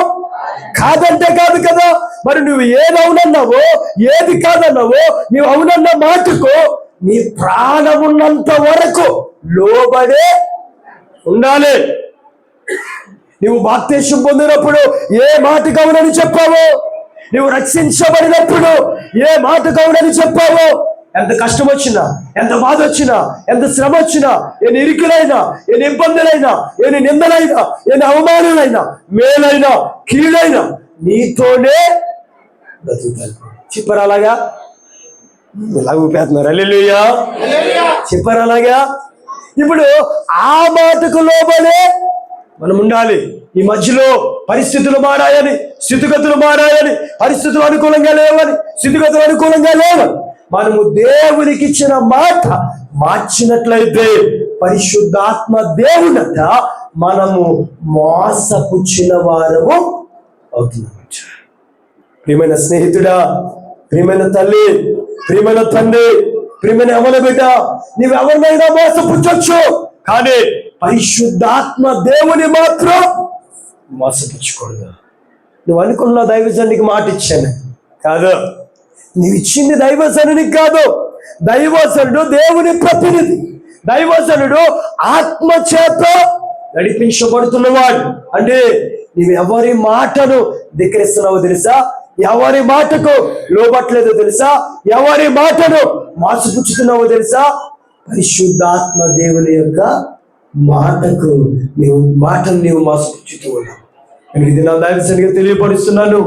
కాదంటే కాదు కదా. మరి నువ్వు ఏది అవునన్నావో ఏది కాదన్నావో, నువ్వు అవునన్న మాటకు నీ ప్రాణం ఉన్నంత వరకు లోబడే ఉండాలి. నువ్వు బాప్తిస్మం పొందినప్పుడు ఏ మాటకు అవునని చెప్పావో, నువ్వు రక్షించబడినప్పుడు ఏ మాటకు అవునని చెప్పావో, ఎంత కష్టం వచ్చినా, ఎంత బాధ వచ్చినా, ఎంత శ్రమ వచ్చినా, ఎన్ని ఇరుకులైనా, ఎన్ని ఇబ్బందులైనా, ఎన్ని నిందలైనా, ఎన్ని అవమానాలైనా, మేలైనా కీడైనా నీతోనే బ్రతుకుతాను. చెప్పారు అలాగా? ఇలా ఊపేస్తున్నారు. హల్లెలూయా. చెప్పారు అలాగా? ఇప్పుడు ఆ మాటకు లోబడే మనం ఉండాలి. ఈ మధ్యలో పరిస్థితులు మారాయని, స్థితిగతులు మారాయని, పరిస్థితులు అనుకూలంగా లేవని, స్థితిగతులు అనుకూలంగా లేవని మనము దేవునికి ఇచ్చిన మాట మార్చినట్లయితే పరిశుద్ధాత్మ దేవునట మనము మోసపుచ్చిన వారము అవుతున్నాం. ప్రియమైన స్నేహితుడా, ప్రియమైన తల్లి, ప్రియమైన తండ్రి, ప్రియమైన ఎవరి బిడ్డ, నువ్వెవరినైనా మోసపుచ్చొచ్చు, కానీ పరిశుద్ధాత్మ దేవుని మాత్రం మోసపుచ్చకూడదు. నువ్వు అనుకున్న దైవజనునికి మాట ఇచ్చాను కాదు, నువ్వు ఇచ్చింది దైవజనునికి కాదు. దైవజనుడు దేవుని ప్రతినిధి, దైవజనుడు ఆత్మ చేత నడిపించబడుతున్నవాడు. అంటే నువ్వు ఎవరి మాటను ధిక్కరిస్తున్నావో తెలుసా, ఎవరి మాటకు లోబట్లేదో తెలుసా, ఎవరి మాటను మోసపుచ్చుతున్నావో తెలుసా, పరిశుద్ధాత్మ దేవుని యొక్క మాటను నీవు మోసపుచ్చుతూ ఉన్నావు. నేను ఇది నా దైవజనుడిగా తెలియపరుస్తున్నాను.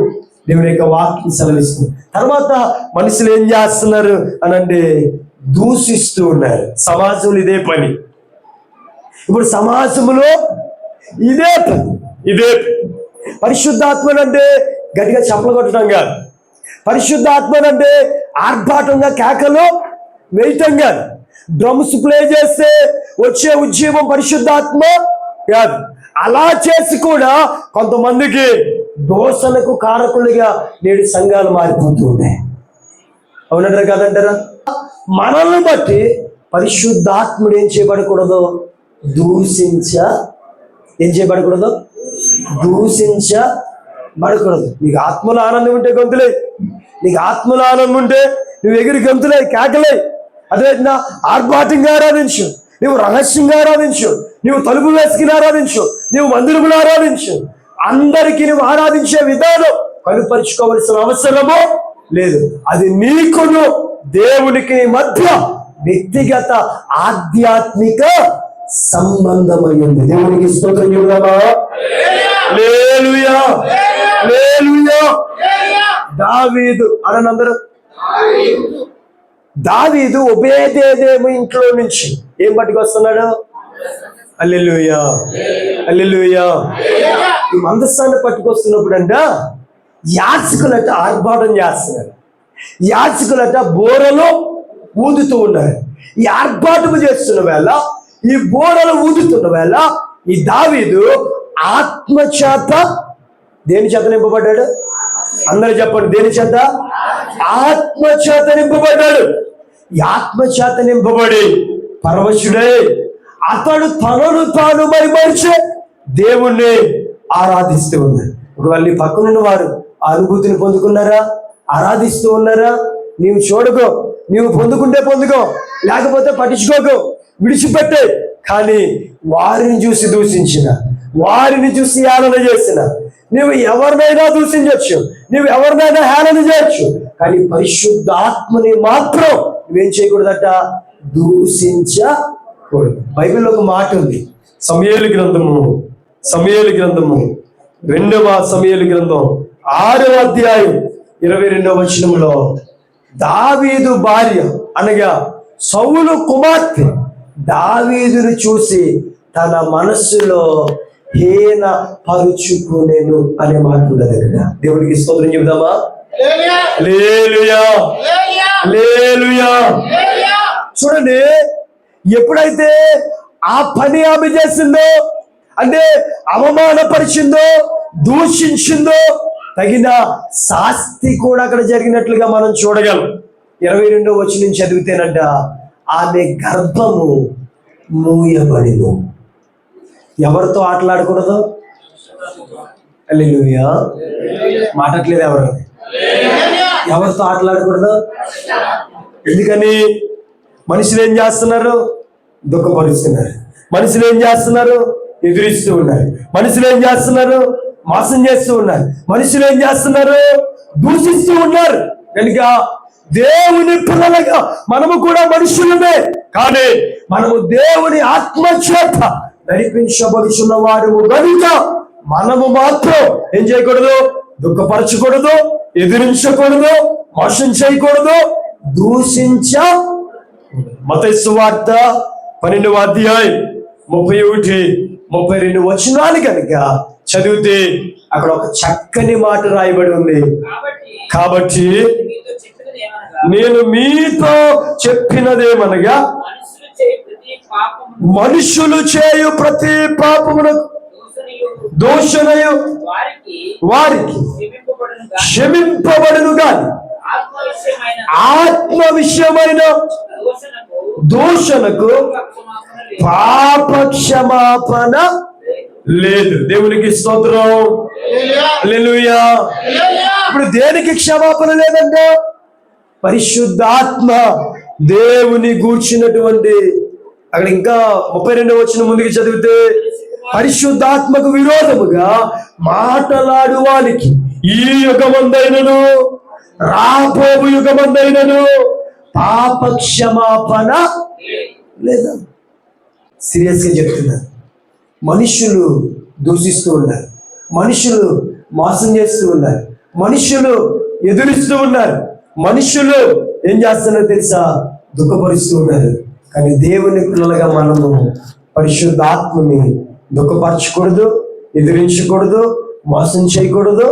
దేవుని యొక్క వాక్యం సెలవిస్తుంది. తర్వాత మనుషులు ఏం చేస్తున్నారు అనంటే దూషిస్తూ ఉన్నారు. సమాజంలో ఇదే పని. ఇప్పుడు సమాజంలో ఇదే పరిశుద్ధాత్మనంటే గట్టిగా చప్పలు కొట్టడం కాదు, పరిశుద్ధాత్మనంటే ఆర్భాటంగా కేకలు వేయటం కాదు, డ్రమ్స్ ప్లే చేస్తే వచ్చే ఉద్యమం పరిశుద్ధాత్మ కాదు. అలా చేసి కూడా కొంతమందికి దోషలకు కారకులుగా నేడు సంఘాలు మారిపోతూ ఉన్నాయి. అవునంటారా కాదంటారా? మనల్ని బట్టి పరిశుద్ధాత్ముడు ఏం చేయబడకూడదు, ఏం చేయబడకూడదు, దూషించబడకూడదు. నీకు ఆత్మలో ఆనందం ఉంటే గొంతులే, నీకు ఆత్మలో ఆనందం ఉంటే నువ్వు ఎగిరి గొంతులే, కేకలే. అదే ఆర్భాటంగా ఆరాధించు, నువ్వు రహస్యంగా ఆరాధించు, నువ్వు తలుపు వేసుకుని ఆరాధించు, నువ్వు మందిరములు ఆరాధించు. అందరికీ నువ్వు ఆరాధించే విధానం కనుపరుచుకోవలసిన అవసరమో లేదు. అది నీకును దేవునికి మధ్య వ్యక్తిగత ఆధ్యాత్మిక సంబంధమైంది. దేవునికి స్తోత్రం చెబుదామా? హల్లెలూయా, హల్లెలూయా. దావీదు అనందరూ, దావీదు ఒబేదేదోము ఇంట్లో నుంచి ఏం పట్టుకొస్తున్నాడు? హల్లెలూయా, హల్లెలూయా. ఈ మందస్థాన్ని పట్టుకొస్తున్నప్పుడు అంట యాజకులట ఆర్భాటం చేస్తున్నారు, యాజకులట బోరలో ఊదుతూ ఉన్నారు. ఈ ఆర్భాటము చేస్తున్న వేళ, ఈ బోరలు ఊదుతున్న వేళ ఈ దావీదు ఆత్మచేత దేని చేత నింపబడ్డాడు? అందరూ చెప్పండి, దేని చేత? ఆత్మచేత నింపబడ్డాడు. ఈ ఆత్మచేత నింపబడి పరవశుడై అతడు తనను తాను మరిమరిచి దేవుణ్ణి ఆరాధిస్తూ ఉన్నారు. ఒకవేళ నీ పక్కనున్న వారు ఆ అనుభూతిని పొందుకున్నారా? ఆరాధిస్తూ ఉన్నారా? నీవు చూడకో, నీవు పొందుకుంటే పొందుకో, లేకపోతే పట్టించుకోకు, విడిచిపెట్టే. కానీ వారిని చూసి దూషించిన, వారిని చూసి హేళన చేసిన, నువ్వు ఎవరినైనా దూషించవచ్చు, నువ్వు ఎవరినైనా హేళన చేయొచ్చు, కానీ పరిశుద్ధాత్మని మాత్రం నువ్వేం చేయకూడదట, దూషించకూడదు. బైబిల్లో ఒక మాట ఉంది, సమూయేలు గ్రంథము 2వ సమూయేలు గ్రంథం 6వ అధ్యాయం 22వ వచనంలో దావీదు భార్య అనగా సౌలు కుమార్తె దావీదును చూసి తన మనస్సులో హీన పరుచుకునేను అనే మాట ఉండదు కదా. దేవుడికి స్తోత్రం చెబుదామా? హల్లెలూయా, హల్లెలూయా. చూడండి, ఎప్పుడైతే ఆ పని ఆమె చేసిందో, అంటే అవమానపరిచిందో, దూషించిందో, తగిన శాస్తి కూడా అక్కడ జరిగినట్లుగా మనం చూడగలం. 22వ వచనం చదివితేనంట ఆమె గర్భము మూయబడిను. ఎవరితో ఆటలాడకూడదు? హల్లెలూయా. మాటట్లేదు ఎవరు? ఎవరితో ఆటలాడకూడదు? ఎందుకని? మనుషులు ఏం చేస్తున్నారు? దుఃఖపరుస్తున్నారు. మనుషులు ఏం చేస్తున్నారు? ఎదురిస్తూ ఉన్నారు. మనుషులు ఏం చేస్తున్నారు? మోసం చేస్తూ ఉన్నారు. మనుషులు ఏం చేస్తున్నారు? దూషిస్తూ ఉన్నారు. కనుక దేవుని పిల్లలుగా మనము కూడా మనుషులమే, కానీ మనము దేవుని ఆత్మచేత నడిపించబడుచున్న వారు కనుక మనము మాత్రం ఏం చేయకూడదు? దుఃఖపరచకూడదు, ఎదిరించకూడదు, మోసం చేయకూడదు, మత్తయి సువార్త 12వ అధ్యాయం 31-32 వచనాలు కనుక చదివితే అక్కడ ఒక చక్కని మాట రాయబడి ఉంది. కాబట్టి నేను మీతో చెప్పినదేమనగా, మనుషులు చేయు ప్రతి పాపమును దోషణయు వారికి క్షమింపబడును గాని ఆత్మ విషయమైన దోషణకు పాప క్షమాపణ లేదు. దేవునికి స్తోత్రం. హల్లెలూయా. ఇప్పుడు దేనికి క్షమాపణ లేదంటే, పరిశుద్ధాత్మ దేవుని గూర్చినటువంటి, అక్కడ ఇంకా 32వ వచనం ముందుకు చదివితే, పరిశుద్ధాత్మకు విరోధముగా మాటలాడు వానికి ఈ యుగమందైనను రాబోవు యుగమందైనను పాప క్షమాపణ లేదా. సీరియస్ గా చెప్తున్నారు. మనుషులు దూషిస్తూ ఉన్నారు, మనుషులు మోసం చేస్తూ ఉన్నారు, మనుషులు ఎదురిస్తూ ఉన్నారు, మనుషులు ఏం చేస్తున్నారో తెలుసా, దుఃఖపరుస్తూ ఉన్నారు. కానీ దేవుని పిల్లలుగా మనము పరిశుద్ధాత్మని దుఃఖపరచకూడదు, ఎదిరించకూడదు, మోసం చేయకూడదు,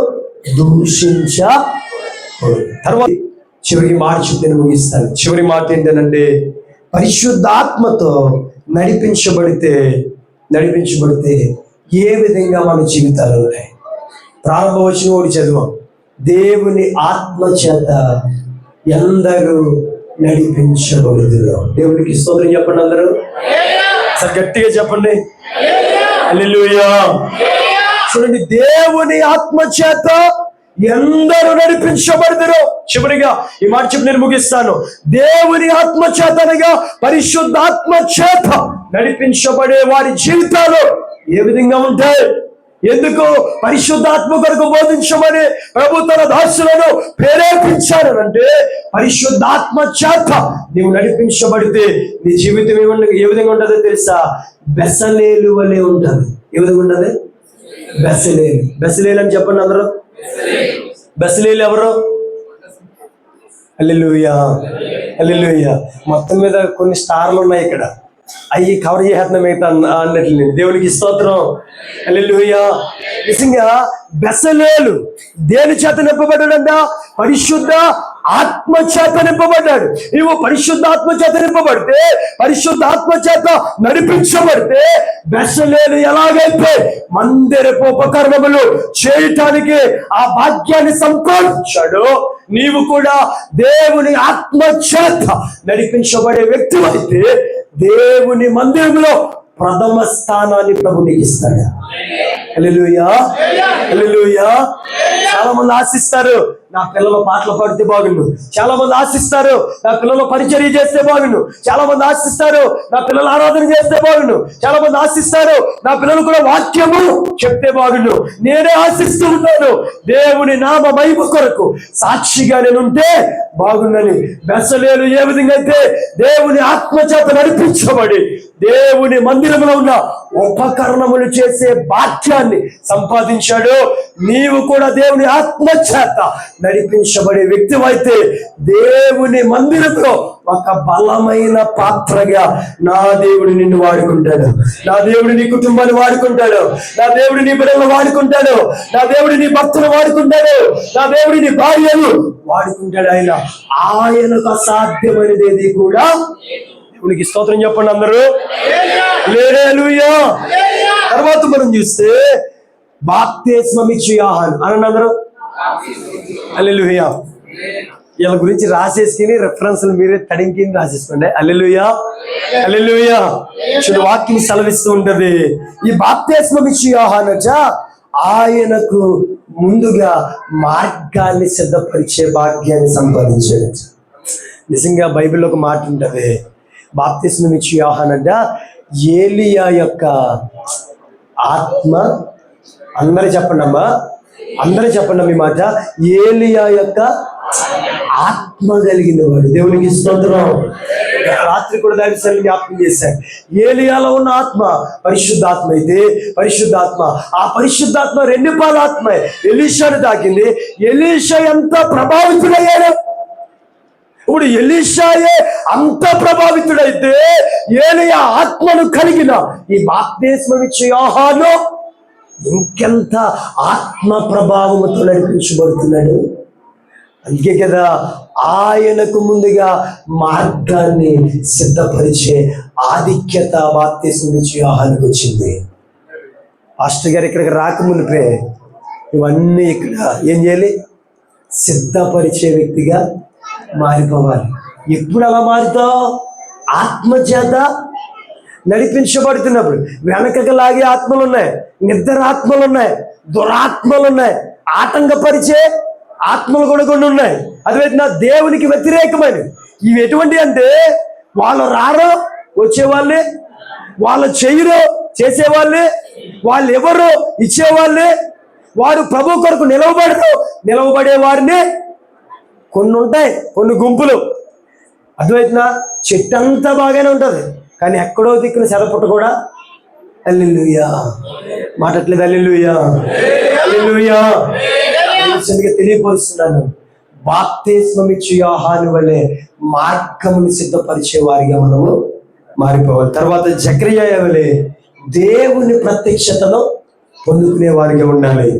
దూషించకూడదు. తర్వాత చివరి మాట చెప్తే ముగిస్తాను. చివరి మాట ఏంటంటే, పరిశుద్ధాత్మతో నడిపించబడితే ఏ విధంగా మన జీవితాలు ఉంటాయి. ప్రారంభ వచనం ఒకటి చదివాం. దేవుని ఆత్మ చేత ఎందరూ నడిపించబడుదురు. దేవునికి స్తోత్రం చెప్పండి అందరూ. సరే గట్టిగా చెప్పండి. హల్లెలూయా. చూడండి, దేవుని ఆత్మ చేత ఎందరూ నడిపించబడుదురు. చివరిగా ఈ మాట చెప్పి నేను ముగిస్తాను. దేవుని ఆత్మ చేతనగా పరిశుద్ధాత్మ చేత నడిపించబడే వారి జీవితాలు ఏ విధంగా ఉంటాయి? ఎందుకు పరిశుద్ధాత్మ కొరకు బోధించమని ప్రభు తన దాసులను ప్రేరేపించారనంటే, పరిశుద్ధాత్మ చేత నీవు నడిపించబడితే నీ జీవితం ఏ విధంగా ఉంటుందో తెలుసా? బెసలేలు వలె ఉంటుంది. ఏ విధంగా ఉంటుంది? బెసలేలు అని చెప్పండి అందరూ. బెసలేలు ఎవరు? హల్లెలూయా, హల్లెలూయా. మొత్తం మీద కొన్ని స్టార్లు ఉన్నాయి ఇక్కడ, అవి కవర్ చేస్తున్నా మిగతా అన్నట్లు. దేవునికి స్తోత్రం. హల్లెలూయా. నిజంగా బెసలేలు దేని చేత నింపబడ్డాడంట? పరిశుద్ధ ఆత్మ చేత నింపబడ్డాడు. నువ్వు పరిశుద్ధాత్మ చేత నింపబడితే, పరిశుద్ధాత్మ చేత నడిపించబడితే, బెసలేలు ఎలాగైతే మందిరపు ఉపకరణములు చేయటానికి ఆ భాగ్యాన్ని సంపాదించాడు, నీవు కూడా దేవుని ఆత్మ చేత నడిపించబడే వ్యక్తి అయితే దేవుని మందిరంలో ప్రథమ స్థానాన్ని ప్రభు నీకు ఇస్తాడు. హల్లెలూయా, హల్లెలూయా. చాలా మంది ఆశిస్తారు, నా పిల్లలు పాటలు పాడితే బాగుండు. చాలా మంది ఆశిస్తారు, నా పిల్లలు పరిచర్య చేస్తే బాగుండు. చాలా మంది ఆశిస్తారు, నా పిల్లలు ఆరాధన చేస్తే బాగుండు. చాలా మంది ఆశిస్తారు, నా పిల్లలు కూడా వాక్యము చెప్తే బాగుండు. నేనే ఆశిస్తూ ఉంటాను, దేవుని నామ మహిమ కొరకు సాక్షిగా నేనుంటే బాగుండని. బెసలేలు ఏ విధంగా అయితే దేవుని ఆత్మ చేత నడిపించబడి దేవుని మందిరంలో ఉన్న ఉపకరణములు చేసే భాగ్యాన్ని సంపాదించాడు, నీవు కూడా దేవుని ఆత్మ చేత నడిపించబడే వ్యక్తి అయితే దేవుని మందిరంలో ఒక బలమైన పాత్రగా నా దేవుడు నిన్ను వాడుకుంటాడు. నా దేవుడు నీ కుటుంబాన్ని వాడుకుంటాడు. నా దేవుడు నీ బిడ్డలను వాడుకుంటాడు. నా దేవుడు నీ భర్తను వాడుకుంటాడు. నా దేవుడు నీ భార్యను వాడుకుంటాడు. ఆయనకు అసాధ్యమైనది ఏది కూడా. దేవునికి స్తోత్రం చెప్పండి అందరూ. హల్లెలూయా. తర్వాత మనం చూస్తే బాప్తిస్మం ఇచ్చు యోహాను అనండి అందరూ. హల్లెలూయా. వీళ్ళ గురించి రాసేసుకుని రెఫరెన్స్లు మీరే తడింకి రాసేసుకోండి. హల్లెలూయా, హల్లెలూయా. చూడు, వాక్యం సెలవిస్తూ ఉంటది. ఈ బాప్తిస్మం ఇచ్చు యోహాను ఆయనకు ముందుగా మార్గాన్ని సిద్ధపరిచే భాగ్యాన్ని సంపాదించాడు. నిజంగా బైబిల్లో ఒక మాట ఉంటది, బాప్తిస్మం ఇచ్చు యోహానంట ఏలియా యొక్క ఆత్మ. అందరూ చెప్పండి అమ్మా, అందరూ చెప్పండి మీ మాట. ఏలియా యొక్క ఆత్మ కలిగిన వాడు. దేవునికి స్తోత్రం. రాత్రి కూడా దాని జ్ఞాపకం చేశాడు. ఏలియాలో ఉన్న ఆత్మ పరిశుద్ధాత్మ అయితే, పరిశుద్ధాత్మ ఆ పరిశుద్ధాత్మ రెండు పాల ఆత్మ ఎలీషాను తాకింది. ఎలీషా ఎంత ప్రభావితుడయ్యాడు. ఇప్పుడు ఎలీషాయే అంత ప్రభావితుడైతే ఏలియా ఆత్మను కలిగిన ఈ బాప్తిస్మం ఇచ్చే యోహాను ఇంకెంత ఆత్మ ప్రభావముతో నడిపించబడుతున్నాడు. అందుకే కదా ఆయనకు ముందుగా మార్గాన్ని సిద్ధపరిచే ఆధిక్యత బాప్తిస్మం ఇచ్చే యోహానుకు వచ్చింది. పాస్టర్ గారు ఇక్కడికి రాకమునిపే ఇవన్నీ ఇక్కడ ఏం చేయాలి? సిద్ధపరిచే వ్యక్తిగా మారిపోవాలి. ఎప్పుడు అలా మారుతావు? ఆత్మచేత నడిపించబడుతున్నప్పుడు. వెనకకు లాగే ఆత్మలు ఉన్నాయి, నిద్ర ఆత్మలు ఉన్నాయి, దురాత్మలు ఉన్నాయి, ఆటంకపరిచే ఆత్మలు కూడా కొన్ని ఉన్నాయి. అదే నా దేవునికి వ్యతిరేకమైన ఇవి ఎటువంటి అంటే వాళ్ళు రారో వచ్చేవాళ్ళే, వాళ్ళు చెయ్యరో చేసేవాళ్ళే, వాళ్ళు ఎవరో ఇచ్చేవాళ్ళే, వారు ప్రభు కొరకు నిలవబడే వారిని కొన్ని ఉంటాయి, కొన్ని గుంపులు. అర్థమైనా చెట్టు అంతా బాగానే ఉంటుంది, కానీ ఎక్కడో దిక్కున చెదపుట్ట కూడా హల్లెలూయా మాటట్లేదు. హల్లెలూయా హల్లెలూయా తెలియపరుస్తున్నాను. బాప్తిస్మం ఇచ్చే యోహాను వలె మార్గమును సిద్ధపరిచే వారిగా మనము మారిపోవాలి. తర్వాత జకరియా వలె దేవుని ప్రత్యక్షతను పొందుకునే వారిగా ఉండాలి.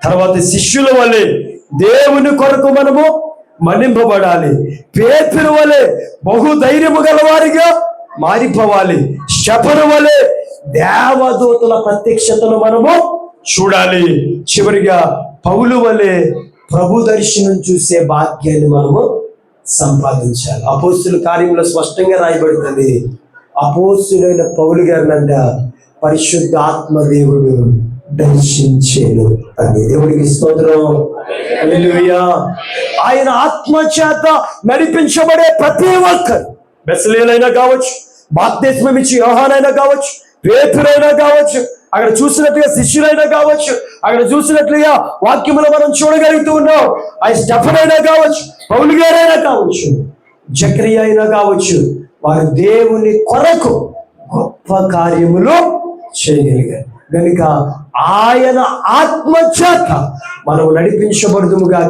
తర్వాత శిష్యుల వలె దేవుని కొరకు మనము మన్నింపబడాలి. పేతురు వలె బహుధైర్యము గలవారిగా మారిపోవాలి. శపరు వలె దేవదూతల ప్రత్యక్షతను మనము చూడాలి. చివరిగా పౌలు వలె ప్రభు దర్శనం చూసే భాగ్యాన్ని మనము సంపాదించాలి. అపోస్తుల కార్యంలో స్పష్టంగా రాయబడుతుంది. అపోస్తులైన పౌలు గారినంట పరిశుద్ధ ఆత్మదేవుడు దర్శించేను అని. దేవుడికి స్తోత్రం. హల్లెలూయా. ఆయన ఆత్మ చేత నడిపించబడే ప్రతి ఒక్కరు, బెసలేలైనా కావచ్చు, బాప్తిస్మం ఇచ్చి యోహానైనా కావచ్చు, పేతురైనా కావచ్చు, అక్కడ చూసినట్లుగా శిష్యులైనా కావచ్చు, అక్కడ చూసినట్లుగా వాక్యములో మనం చూడగలుగుతూ ఉన్నాం. ఆ స్టెఫెన్ అయినా కావచ్చు, పౌలు గారైనా కావచ్చు, జకరియా అయినా కావచ్చు, వారు దేవుని కొరకు గొప్ప కార్యములు చేయగలిగారు. కనుక ఆయన ఆత్మ చేత మనం నడిపించబడుదుముగా.